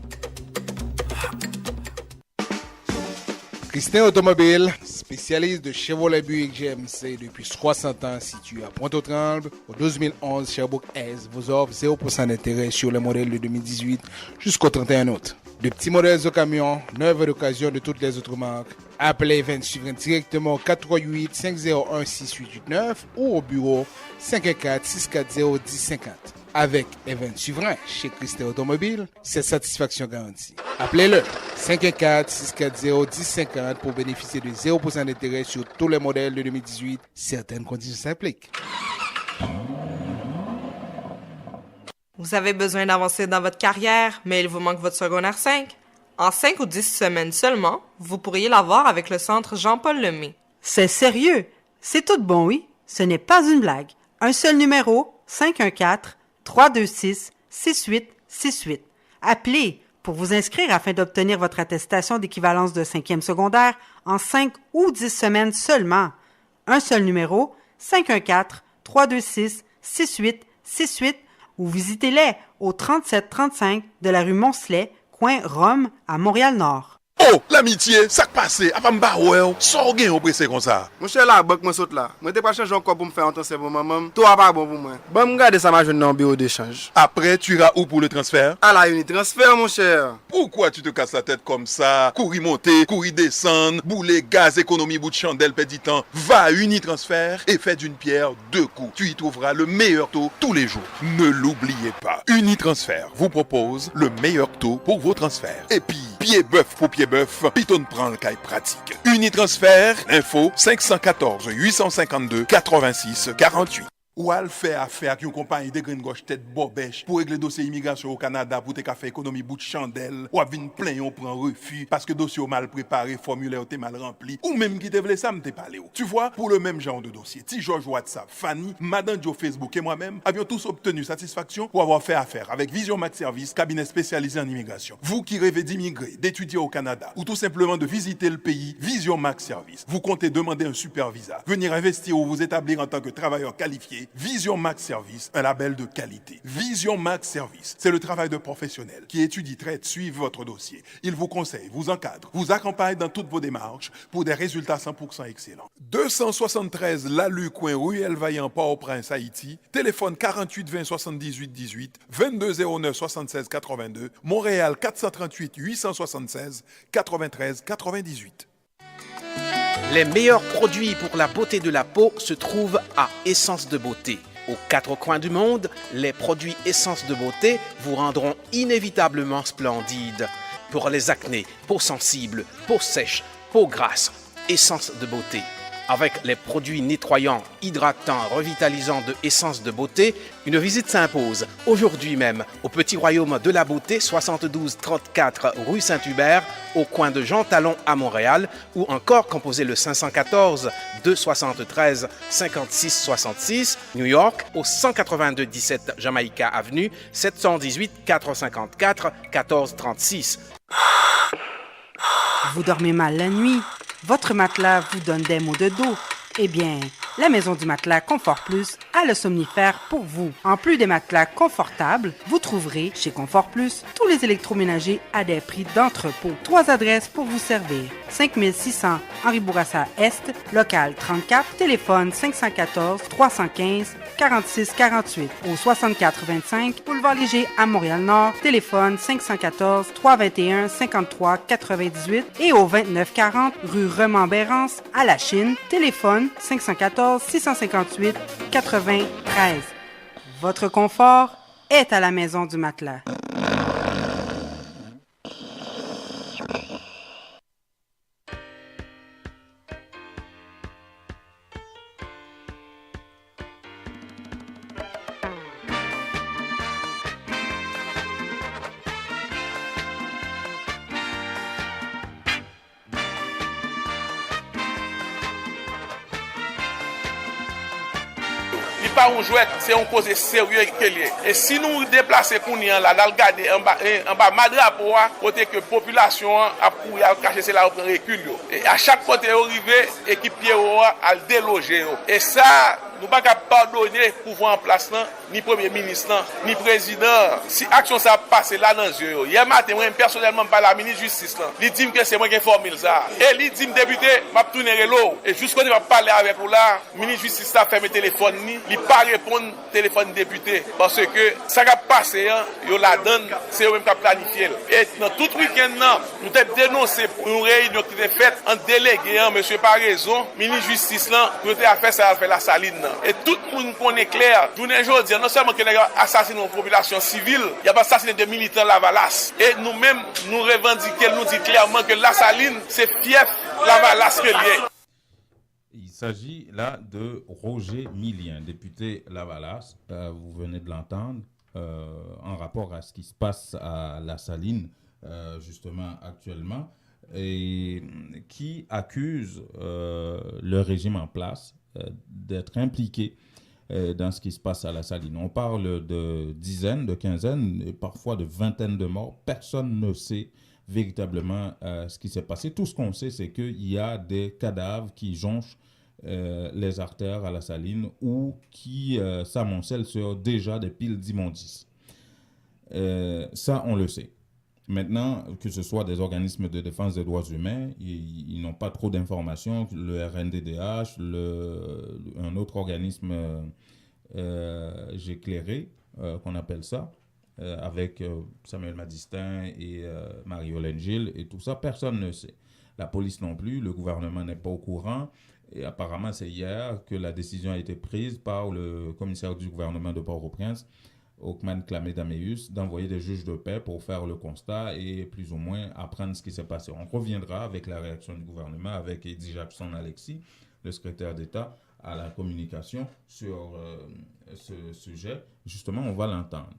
Christin Automobile, spécialiste de Chevrolet Buick GMC depuis 60 ans, situé à Pointe-aux-Trembles, au 12011 Sherbrooke-Est, vous offre 0% d'intérêt sur les modèles de 2018 jusqu'au 31 août. De petits modèles au camion, neuves d'occasion de toutes les autres marques. Appelez Event Suivant directement au 438-501-6889 ou au bureau 514-640-1050. Avec Event Suivant chez Christin Automobile, c'est satisfaction garantie. Appelez-le 514-640-1050 pour bénéficier de 0% d'intérêt sur tous les modèles de 2018. Certaines conditions s'appliquent. Vous avez besoin d'avancer dans votre carrière, mais il vous manque votre secondaire 5? En 5 ou 10 semaines seulement, vous pourriez l'avoir avec le centre Jean-Paul Lemay. C'est sérieux? C'est tout bon, oui? Ce n'est pas une blague. Un seul numéro, 514-326-6868. Appelez pour vous inscrire afin d'obtenir votre attestation d'équivalence de 5e secondaire en 5 ou 10 semaines seulement. Un seul numéro, 514-326-6868 ou visitez-les au 3735 de la rue Moncelet, coin Rome, à Montréal-Nord. Oh, l'amitié, ça passe, avant me barrer, sort gain au pressé comme ça. Mon cher la banque, moi saute là. Moi t'es pas changé encore pour me faire entendre c'est pour maman. Toi pas bon pour moi. Bon me garder ça ma jeune dans bureau d'échange. Après, tu iras où pour le transfert? À la Unitransfert, mon cher. Pourquoi tu te casses la tête comme ça? Courir monter, courir descendre, bouler gaz, économie, bout de chandelle, perdit temps. Va à Unitransfert et fais d'une pierre deux coups. Tu y trouveras le meilleur taux tous les jours. Ne l'oubliez pas. Unitransfert vous propose le meilleur taux pour vos transferts. Et puis, pied bœuf pour pied bœuf, Piton prend le caille pratique. Unitransfert, info 514 852 86 48. Ou al faire affaire avec une compagnie de green gauche tête bobèche pour régler dossier immigration au Canada pour te faire économie bout de chandelle ou vinn plein on prend refus parce que dossier mal préparé, formulaire t'es mal rempli ou même qui te voulait ça me t'es parlé. Tu vois, pour le même genre de dossier, Ti George WhatsApp, Fanny, Madame Joe Facebook et moi-même avions tous obtenu satisfaction pour avoir fait affaire avec Vision Max Service, cabinet spécialisé en immigration. Vous qui rêvez d'immigrer, d'étudier au Canada ou tout simplement de visiter le pays, Vision Max Service. Vous comptez demander un super visa, venir investir ou vous établir en tant que travailleur qualifié, et Vision Max Service, un label de qualité. Vision Max Service, c'est le travail de professionnels qui étudient, traitent, suivent votre dossier. Ils vous conseillent, vous encadrent, vous accompagnent dans toutes vos démarches pour des résultats 100% excellents. 273 Lalu, coin Ruelle Vaillant, Port-au-Prince, Haïti. Téléphone 48 20 78 18, 22 09 76 82, Montréal 438 876 93 98. Les meilleurs produits pour la beauté de la peau se trouvent à Essence de Beauté. Aux quatre coins du monde, les produits Essence de Beauté vous rendront inévitablement splendide. Pour les acnés, peau sensible, peau sèche, peau grasse, Essence de Beauté. Avec les produits nettoyants, hydratants, revitalisants de Essence de Beauté, une visite s'impose aujourd'hui même au Petit Royaume de la Beauté, 72 34 rue Saint-Hubert, au coin de Jean Talon à Montréal, ou encore composez le 514 273 56 66, New York, au 182 17 Jamaica Avenue, 718 454 14 36. Vous dormez mal la nuit? Votre matelas vous donne des maux de dos? Eh bien, la Maison du Matelas Confort Plus a le somnifère pour vous. En plus des matelas confortables, vous trouverez chez Confort Plus tous les électroménagers à des prix d'entrepôt. 3 adresses pour vous servir. 5600 Henri Bourassa Est, local 34, téléphone 514 315 46 48. Au 6425 Boulevard Léger à Montréal-Nord, téléphone 514 321 53 98 et au 2940 rue Remembérance à La Chine, téléphone 514 658 93. Votre confort est à la Maison du Matelas. Pas un jouet, c'est un cause sérieux qu'elle est. Et si nous déplaçons qu'on y a là, dans le garder en bas madrapo, côté que population a pour cacher c'est là au recul. Et à chaque fois que arrivé, équipier a déloger. Et ça, nous ne pouvons pas pardonner pouvoir en place ni premier ministre ni président. Si action ça passe là dans les yeux. Hier matin, moi personnellement par la ministre de justice, il dit que c'est moi qui ai formé ça. Et il dit député, m'a tourner l'eau. Et jusqu'à ce que je parler avec vous là, ministre de justice a fermé le téléphone il pas répondre téléphone député parce que ça va passer yo la donne c'est eux même qui planifié. Et dans tout week-end nous avons dénoncé pour une réunion qui était faite en délégué monsieur par raison ministre de justice là nous avons fait ça avec la saline. Et tout le monde connaît clair, journée aujourd'hui, non seulement qu'il y a assassiné une population civile, il y a assassiné des militants Lavalas. Et nous-mêmes, nous revendiquons, nous disons clairement que la saline, c'est fief Lavalas que lié. Il s'agit là de Roger Millien, député Lavalas, vous venez de l'entendre, en rapport à ce qui se passe à la saline, justement actuellement, et qui accuse le régime en place d'être impliqué dans ce qui se passe à la saline. On parle de dizaines, de quinzaines, et parfois de vingtaines de morts. Personne ne sait véritablement ce qui s'est passé. Tout ce qu'on sait, c'est qu'il y a des cadavres qui jonchent les artères à la saline ou qui s'amoncellent sur déjà des piles d'immondices. Ça, on le sait. Maintenant, que ce soit des organismes de défense des droits humains, ils n'ont pas trop d'informations. Le RNDDH, un autre organisme J'éclairé, qu'on appelle ça, avec Samuel Madistin et Marie-Hélène Gilles et tout ça, personne ne sait. La police non plus, le gouvernement n'est pas au courant. Et apparemment, c'est hier que la décision a été prise par le commissaire du gouvernement de Port-au-Prince, Ockman Clamé-Daméus, d'envoyer des juges de paix pour faire le constat et plus ou moins apprendre ce qui s'est passé. On reviendra avec la réaction du gouvernement, avec Eddie Jackson-Alexis, le secrétaire d'État à la communication, sur ce sujet. Justement, on va l'entendre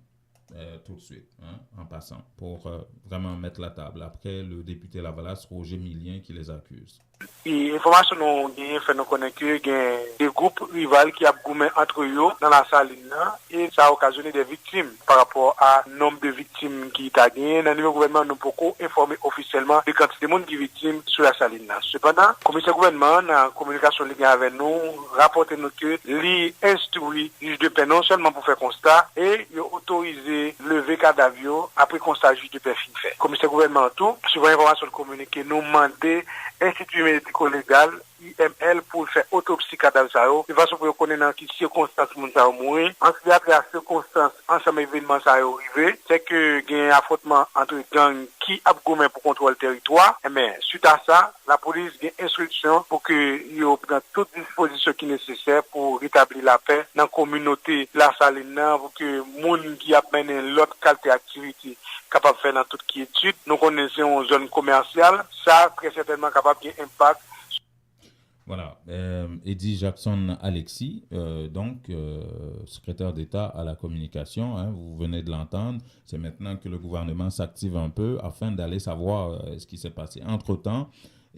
tout de suite, en passant, pour vraiment mettre la table. Après, le député Lavalas, Roger Millien, qui les accuse. Et information nous gagne fait nous connaître que des groupes rivaux qui a goumé entre eux dans la saline et ça a occasionné des victimes par rapport à nombre de victimes qui t'a gagné dans le niveau gouvernement nous beaucoup informer officiellement de quantité de monde qui victimes sur la saline. Cependant, le commissaire gouvernement en communication avec nous rapporte nous que lui instruit juge de paix non seulement pour faire constat et il autorisé lever cadavre après constat juge de paix fin fait. Commissaire gouvernement tout suivant information communiquée nous demander institut médico-légal IML pour faire autopsie cadavre ça de façon pour connaître dans quelles circonstances moun ça mourir en ce qui a trait à circonstances ensemble événement ça arrivé c'est que il y a un affrontement entre gang qui a gommé pour contrôler le territoire mais suite à ça la police a une instruction pour que yo prenne toutes dispositions qui nécessaires pour rétablir la paix dans la communauté la saline pour que moun qui a mené l'autre qualité d'activité capable de faire dans toute quiétude nous connaissons une zone commerciale ça très certainement capable de impact. Voilà, Eddie Jackson Alexis, secrétaire d'État à la communication, hein, vous venez de l'entendre, c'est maintenant que le gouvernement s'active un peu afin d'aller savoir ce qui s'est passé. Entre-temps,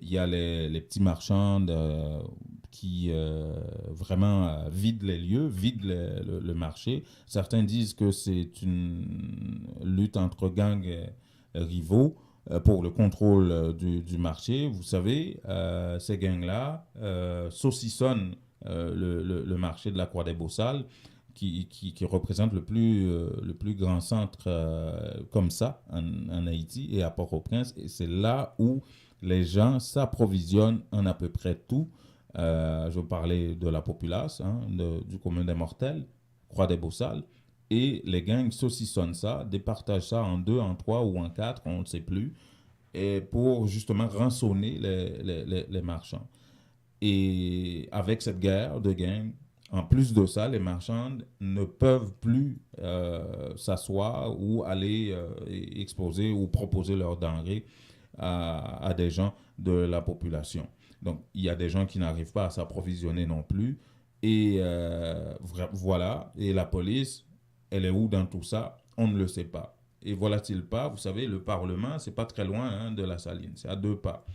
il y a les petits marchands qui vraiment vident les lieux, vident le marché. Certains disent que c'est une lutte entre gangs rivaux pour le contrôle du marché. Vous savez, ces gangs-là saucissonnent le marché de la Croix-des-Beaux-Salles qui représente le plus grand centre comme ça en Haïti et à Port-au-Prince. Et c'est là où les gens s'approvisionnent en à peu près tout. Je parlais de la populace, hein, du commun des mortels, Croix-des-Beaux-Salles. Et les gangs saucissonnent ça, départagent ça en 2, en 3 ou en 4, on ne sait plus, et pour justement rançonner les marchands. Et avec cette guerre de gangs, en plus de ça, les marchands ne peuvent plus s'asseoir ou aller exposer ou proposer leurs denrées à des gens de la population. Donc, il y a des gens qui n'arrivent pas à s'approvisionner non plus. Et voilà, et la police... Elle est où dans tout ça? On ne le sait pas. Et voilà-t-il pas, vous savez, le Parlement, c'est pas très loin hein, de la Saline, c'est à 2 pas.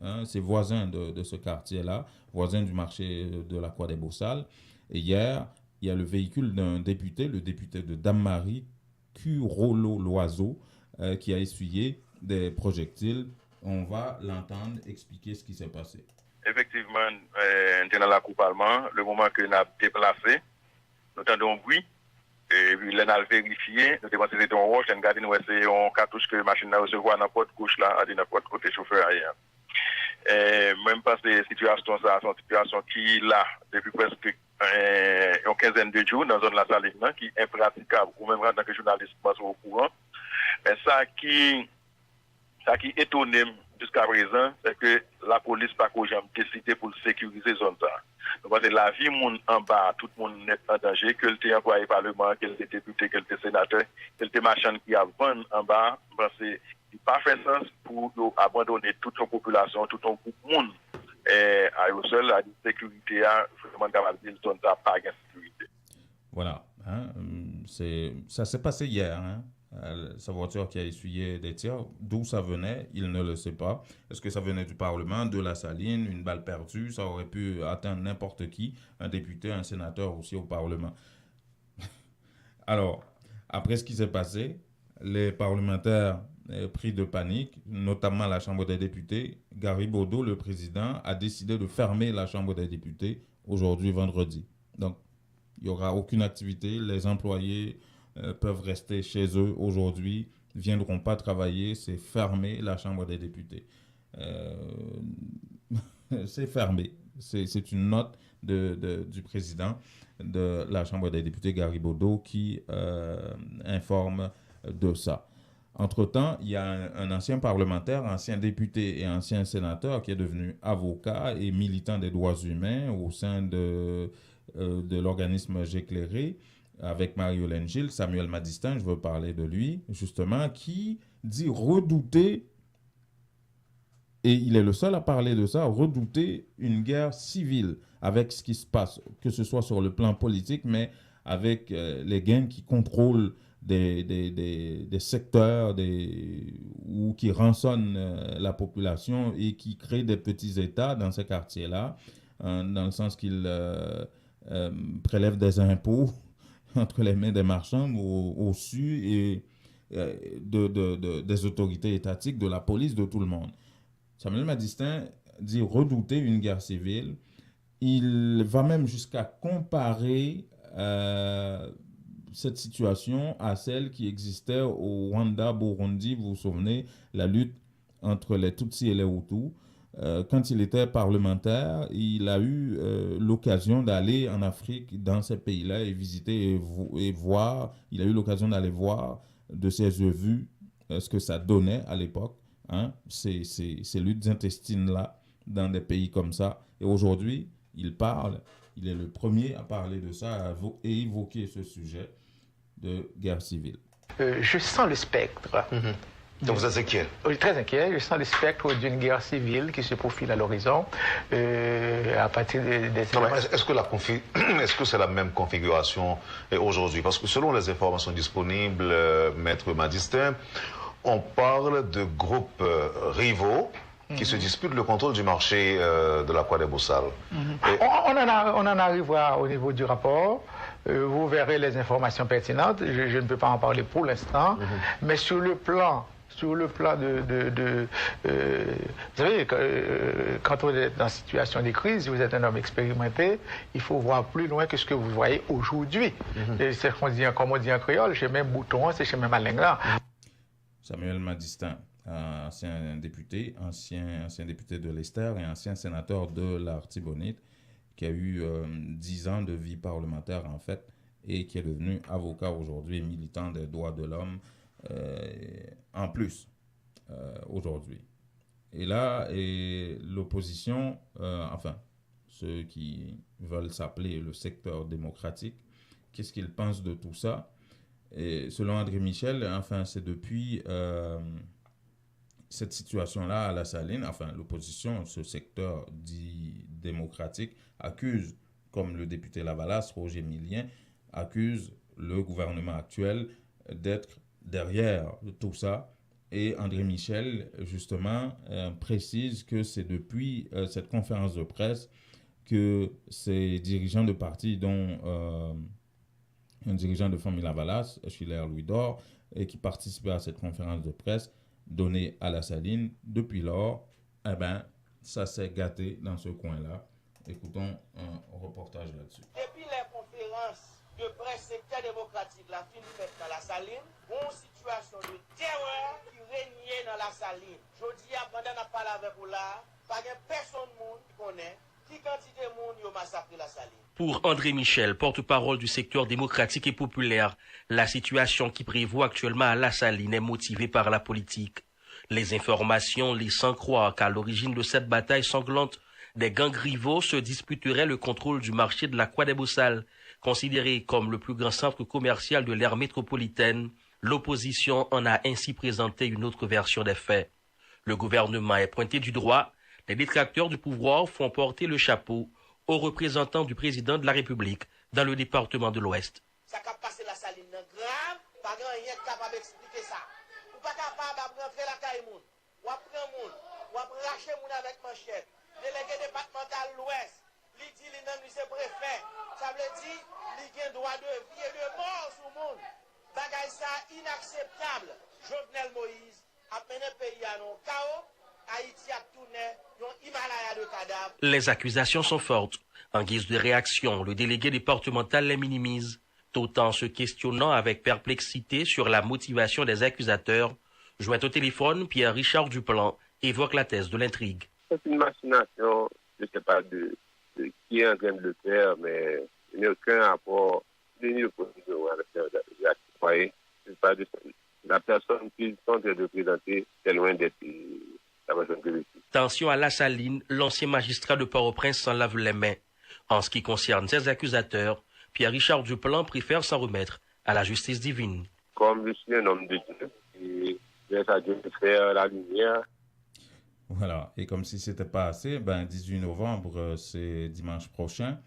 Hein, c'est voisin de ce quartier-là, voisin du marché de la Croix-des-Beaux-Salles. Et hier, il y a le véhicule d'un député, le député de Dame-Marie, Curolo-Loiseau, qui a essuyé des projectiles. On va l'entendre expliquer ce qui s'est passé. Effectivement, on est dans la coupe allemande, le moment que nous avons déplacé, nous entendons un bruit. Et puis, là, on a vérifié, nous avons pensé que c'était un roche, nous avons regardé, c'est un cartouche que la machine a recevoir dans la porte gauche, là, à n'importe côté chauffeur ailleurs. Même parce que cette situation, c'est une situation qui, là, depuis presque une quinzaine de jours, dans la zone de la Saline, qui est impraticable, ou même en tant que journaliste, pas au courant. Mais ça qui étonne jusqu'à présent, c'est que la police n'a pas jamais décidé pour sécuriser la zone. Donc, parce que la vie monde en bas, tout le monde est en danger, que le employé parlement, que le député, que le sénateur, que le marchand qui a vendu en bas, parce que il n'a pas fait sens pour abandonner toute la population, tout un groupe de monde. À eux seuls, la sécurité, vraiment, la zone n'a pas de sécurité. Voilà. Hein, ça s'est passé hier. Hein. Sa voiture qui a essuyé des tirs, d'où ça venait, il ne le sait pas. Est-ce que ça venait du Parlement, de la Saline, une balle perdue? Ça aurait pu atteindre n'importe qui, un député, un sénateur aussi au Parlement. Alors, après ce qui s'est passé, les parlementaires pris de panique, notamment la Chambre des députés, Garibodo, le président, a décidé de fermer la Chambre des députés aujourd'hui, vendredi. Donc, il n'y aura aucune activité. Les employés peuvent rester chez eux aujourd'hui, ne viendront pas travailler, c'est fermé la Chambre des députés. C'est fermé. C'est une note du président de la Chambre des députés, Garibodo, qui informe de ça. Entre-temps, il y a un ancien parlementaire, ancien député et ancien sénateur qui est devenu avocat et militant des droits humains au sein de l'organisme J'éclairé, avec Marie-Hélène Gilles, Samuel Madistin, je veux parler de lui, justement, qui dit redouter, et il est le seul à parler de ça, redouter une guerre civile avec ce qui se passe, que ce soit sur le plan politique, mais avec les gangs qui contrôlent des secteurs où qui rançonnent la population et qui créent des petits États dans ces quartiers-là, dans le sens qu'ils prélèvent des impôts entre les mains des marchands au su et des autorités étatiques, de la police, de tout le monde. Samuel Madistin dit redouter une guerre civile. Il va même jusqu'à comparer cette situation à celle qui existait au Rwanda, Burundi. Vous vous souvenez, la lutte entre les Tutsis et les Hutus. Quand il était parlementaire, il a eu l'occasion d'aller en Afrique, dans ces pays-là, et visiter et voir. Il a eu l'occasion d'aller voir de ses yeux vus ce que ça donnait à l'époque, hein, ces luttes intestines-là, dans des pays comme ça. Et aujourd'hui, il est le premier à parler de ça et évoquer ce sujet de guerre civile. Je sens le spectre. Donc vous êtes inquiet? Oui, très inquiet. Je sens le spectre d'une guerre civile qui se profile à l'horizon à partir des... Est-ce que c'est la même configuration aujourd'hui? Parce que selon les informations disponibles, Maître Madistin, on parle de groupes rivaux qui se disputent le contrôle du marché de la Croix des Boursalles. On en arrivera au niveau du rapport. Vous verrez les informations pertinentes. Je ne peux pas en parler pour l'instant. Mais sur le plan de vous savez, quand on est dans une situation de crise, si vous êtes un homme expérimenté, il faut voir plus loin que ce que vous voyez aujourd'hui. C'est comme on dit en créole, chez même Bouton, c'est chez même Alengla. Samuel Madistin, ancien député de l'Esther et ancien sénateur de l'Artibonite, qui a eu 10 ans de vie parlementaire en fait, et qui est devenu avocat aujourd'hui, militant des droits de l'homme en plus aujourd'hui. Et là, l'opposition, enfin, ceux qui veulent s'appeler le secteur démocratique, qu'est-ce qu'ils pensent de tout ça? Et selon André Michel, enfin, c'est depuis cette situation-là à la Saline, enfin, l'opposition, ce secteur dit démocratique, accuse, comme le député Lavalas, Roger Millien, accuse le gouvernement actuel d'être derrière tout ça. Et André Michel, justement, précise que c'est depuis cette conférence de presse que ces dirigeants de parti, dont un dirigeant de famille Lavalas, Schiller Louis d'Or, et qui participait à cette conférence de presse donnée à la Saline, depuis lors, eh ben, ça s'est gâté dans ce coin-là. Écoutons un reportage là-dessus. Depuis les conférences de presse secteur démocratique, la fin faite dans la Saline, une situation de terreur qui régnait dans la Saline. Je dis, pendant qu'on parle avec vous là, pas de personne qui connaît qui quantité de monde qui a massacré la Saline. Pour André Michel, porte-parole du secteur démocratique et populaire, la situation qui prévaut actuellement à La Saline est motivée par la politique. Les informations laissant croire qu'à l'origine de cette bataille sanglante, des gangs rivaux se disputeraient le contrôle du marché de la Croix des Boursalles, considéré comme le plus grand centre commercial de l'aire métropolitaine. L'opposition en a ainsi présenté une autre version des faits. Le gouvernement est pointé du doigt. Les détracteurs du pouvoir font porter le chapeau aux représentants du président de la République dans le département de l'Ouest. Ça a passé la Saline grave, pas grand rien capable d'expliquer ça. Ou pas capable de rentrer la caille moun, ou à prendre moun, ou à racher moun avec manchette. Délégué départemental l'Ouest, li dit li nan lycée préfet, ça veut dire li gen droit de vie et de mort sur moun. Bagay ça inacceptable. Jovenel Moïse a mené pays à non chaos. Haïti a tourné yon Himalaya de cadavres. Les accusations sont fortes. En guise de réaction, le délégué départemental les minimise, tout en se questionnant avec perplexité sur la motivation des accusateurs. Joint au téléphone, Pierre-Richard Duplan évoque la thèse de l'intrigue. C'est une machination, je ne sais pas de qui est en train de le faire, mais il n'y a aucun rapport de l'opposition à la voyez, c'est pas de la personne qu'ils sont en train de présenter, c'est loin d'être la personne que je suis. Tension à La Saline, l'ancien magistrat de Port-au-Prince s'en lave les mains. En ce qui concerne ses accusateurs, Pierre-Richard Duplan préfère s'en remettre à la justice divine. Comme je suis un homme de Dieu, et laisse à Dieu faire la lumière. Voilà, et comme si c'était pas assez, 18 novembre, c'est dimanche prochain,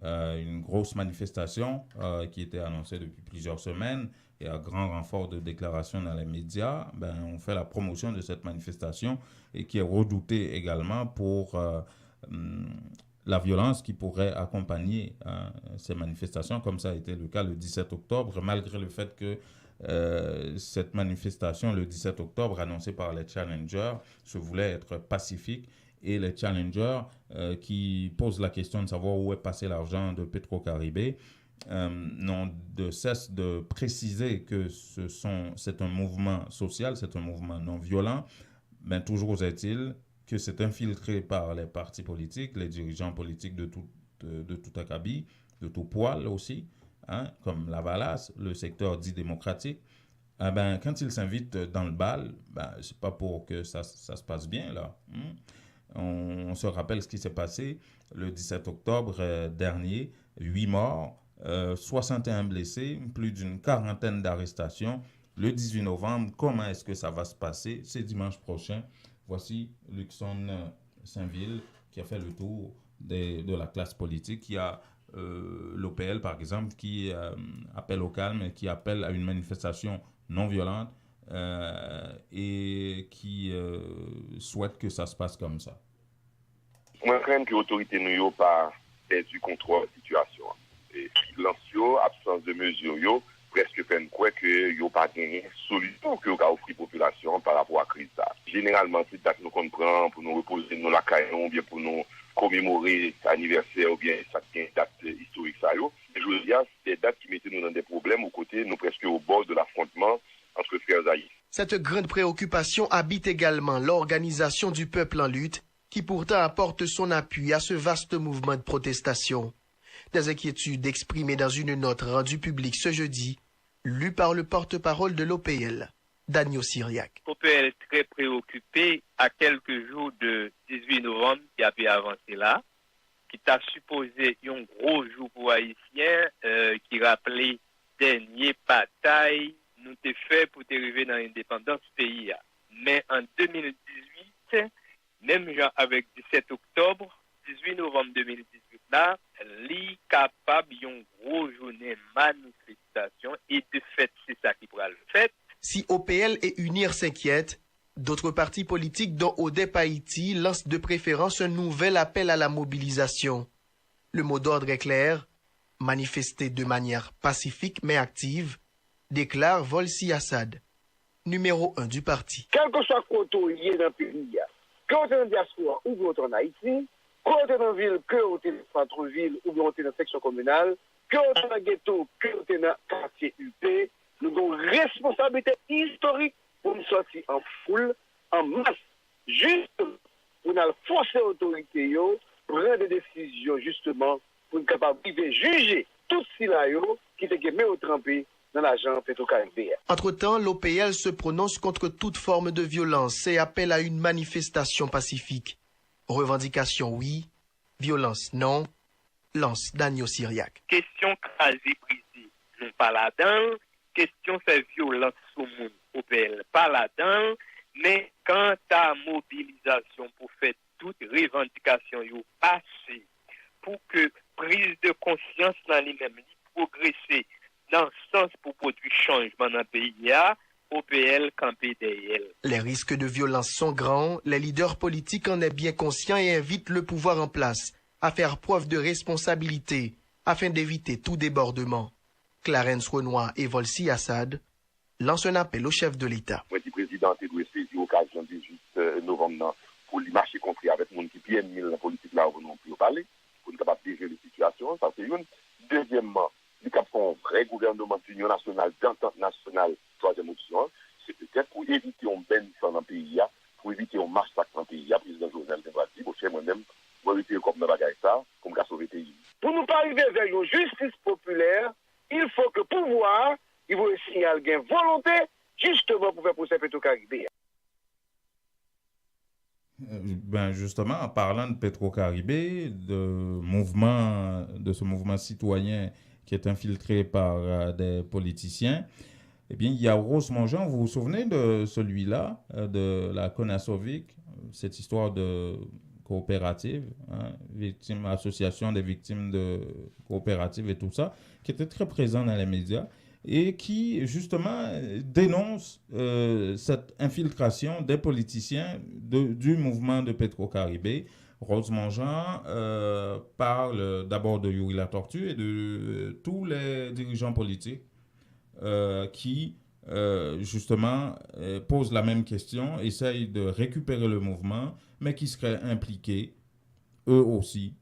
une grosse manifestation qui était annoncée depuis plusieurs semaines. et à grand renfort de déclarations dans les médias, on fait la promotion de cette manifestation et qui est redoutée également pour la violence qui pourrait accompagner ces manifestations, comme ça a été le cas le 17 octobre, malgré le fait que cette manifestation, le 17 octobre, annoncée par les Challengers, se voulait être pacifique. Et les Challengers qui posent la question de savoir où est passé l'argent de Petro-Caribé n'ont de cesse de préciser que c'est un mouvement social, c'est un mouvement non violent. Toujours est-il que c'est infiltré par les partis politiques, les dirigeants politiques de tout acabit, de tout poil aussi, comme la Valace, le secteur dit démocratique. Quand ils s'invitent dans le bal, c'est pas pour que ça se passe bien là. On se rappelle ce qui s'est passé le 17 octobre dernier, 8 morts, 61 blessés, plus d'une quarantaine d'arrestations. Le 18 novembre, comment est-ce que ça va se passer? C'est dimanche prochain. Voici Luxon Saint-Ville qui a fait le tour de la classe politique, qui a l'OPL par exemple, qui appelle au calme, qui appelle à une manifestation non violente et qui souhaite que ça se passe comme ça. Moi, je crains que l'autorité n'ait pas perdu contrôle de la situation. Et silence, absence de mesures, presque peine quoi que n'y a pas de solution que qu'a offert la population par rapport à la crise. Généralement, c'est date nous comprend pour nous reposer dans la caillon, ou bien pour nous commémorer l'anniversaire, ou bien certaines dates historiques. Et je veux dire, c'est des dates qui mettaient nous dans des problèmes aux côtés, nous presque au bord de l'affrontement entre frères haïtiens. Cette grande préoccupation habite également l'organisation du peuple en lutte, qui pourtant apporte son appui à ce vaste mouvement de protestation. Des inquiétudes exprimées dans une note rendue publique ce jeudi, lue par le porte-parole de l'OPL, Daniel Syriac. L'OPL est très préoccupé à quelques jours de 18 novembre qui a pu avancer là, qui t'a supposé un gros jour pour Haïtiens qui rappelait dernier bataille nous t'ai fait pour t'arriver dans l'indépendance pays. Mais en 2018, même genre avec 17 octobre, 18 novembre 2018 là, li capable yon gros journée manifestation et de fait c'est ça qui pourra le faire. Si OPL et UNIR s'inquiètent, d'autres partis politiques dont ODEP Haïti lancent de préférence un nouvel appel à la mobilisation. Le mot d'ordre est clair, manifester de manière pacifique mais active, déclare Volsi Assad, numéro 1 du parti. Quel que soit le côté dans le pays, que vous êtes en diaspora ou vous êtes en Haïti, que vous êtes en ville, que vous êtes en centre-ville ou vous êtes dans la section communale, que vous êtes en ghetto, que vous êtes dans le quartier UP, nous avons une responsabilité historique pour nous sortir en foule, en masse, juste pour nous forcer l'autorité, prendre des décisions justement pour nous capables de juger tout cela qui était mis au trempé dans l'agent Petro-Caribé. Entre-temps, l'OPL se prononce contre toute forme de violence et appelle à une manifestation pacifique. Revendication oui, violence non, lance Daniel Syriac. Question crasée brisée, non pas là-dedans. Question fait violence au monde, OPL pas là-dedans. Mais quant à mobilisation pour faire toute revendication yo passé, pour que prise de conscience dans lui-même progresser dans le sens pour produire changement dans le pays, OPL campé derrière. Les risques de violence sont grands, les leaders politiques en est bien conscients et invitent le pouvoir en place à faire preuve de responsabilité afin d'éviter tout débordement. Clarence Renoir et Volsi Assad lancent un appel au chef de l'État. Le président a saisi l'occasion 18 novembre pour lui marcher contre avec le monde qui bien mis la politique là où nous pouvons parler, pour nous capables de gérer les situations. Ça c'est une. Deuxièmement, nous avons un vrai gouvernement d'union nationale, d'entente nationale, troisième option, c'est peut-être pour éviter un bénéfice dans le pays, pour éviter un massacre dans le pays. Président Jovenel Devati, pour faire moi-même, pour éviter comme dans bagaille ça, comme ça sauver le pays. Pour nous pas arriver vers une justice populaire, il faut que le pouvoir, il faut signaler gain volonté, justement pour faire procès Petro-Caribé. Justement, en parlant de Petro-Caribé, de ce mouvement citoyen qui est infiltré par des politiciens, eh bien, il y a Rose Mongeon, vous vous souvenez de celui-là, de la Conasovic, cette histoire de coopérative, association des victimes de coopératives et tout ça, qui était très présent dans les médias. et qui, justement, dénonce cette infiltration des politiciens du mouvement de Petro-Caribé. Rose Mongeant parle d'abord de Yuri Latortue et de tous les dirigeants politiques qui, justement, posent la même question, essayent de récupérer le mouvement, mais qui seraient impliqués, eux aussi,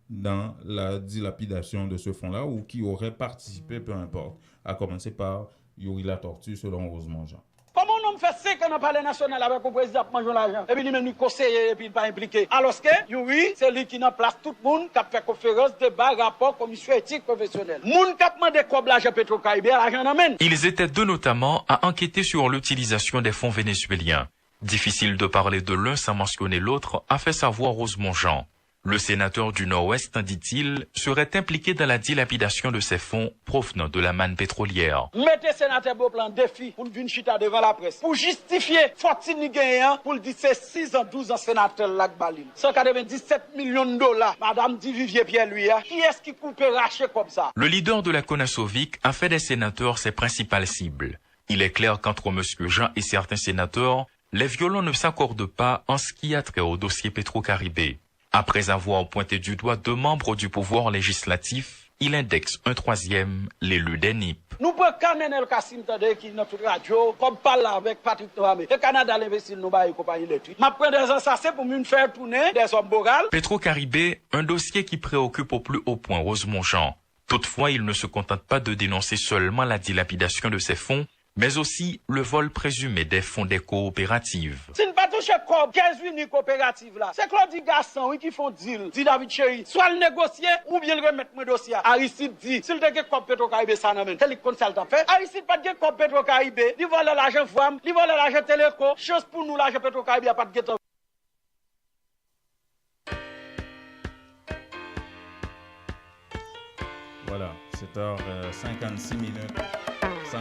dans la dilapidation de ce fonds-là ou qui auraient participé, peu importe, à commencer par Yuri Latortue, selon Rose Mongeant. Comment on fait 5 ans dans le palais national avec le président pour manger l'argent et puis lui-même nous conseiller et puis il pas impliqué. Alors que Yuri, c'est lui qui en place tout le monde qui a fait conférence, débat, rapport, commission éthique professionnelle. Moun qui a demandé quoi l'argent Petro-Caribé, l'argent n'amène. Ils étaient deux notamment à enquêter sur l'utilisation des fonds vénézuéliens. Difficile de parler de l'un sans mentionner l'autre, a fait savoir Rose Mongeant. Le sénateur du Nord-Ouest, dit-il, serait impliqué dans la dilapidation de ces fonds provenant de la manne pétrolière. Mettez sénateur Beauplan défi pour venir chita devant la presse. Pour justifier, faut-il ni gagner pour le dire c'est 6 ans, 12 ans sénateur Lac Balil. 197 millions de dollars. Madame dit Vivier Pierre-Louis, qui est-ce qui coupe raché comme ça? Le leader de la Conasovic a fait des sénateurs ses principales cibles. Il est clair qu'entre M. Jean et certains sénateurs, les violons ne s'accordent pas en ce qui a trait au dossier Petro-Caribé. Après avoir pointé du doigt 2 membres du pouvoir législatif, il indexe un 3e, l'élu des NIP. Nous prenons Canel Kassim Tade qui est notre radio, comme parle avec Patrick Noamé. Le Canada l'investit nous et compagnie d'études. Je prends des assassins pour me faire tourner des hommes morales. Petro-Caribé, un dossier qui préoccupe au plus haut point Rose Mongeant. Toutefois, il ne se contente pas de dénoncer seulement la dilapidation de ces fonds, mais aussi le vol présumé des fonds des coopératives. Si nous pas toucher comme 15 uniques coopératives là, c'est Claudie Gasson oui, qui font deal, dit David Chéri, soit le négocier ou bien le remettre mon dossier. Aristide dit, s'il te get comme Petro-Caribé, ça n'amène. C'est le consultant fait. Aristide pas de get comme Petro-Caribé, il vole l'argent FOAM, il vole l'argent Téléco, chose pour nous l'argent Petro-Caribé, il n'y a pas de get. Voilà, 7h56 minutes. Sans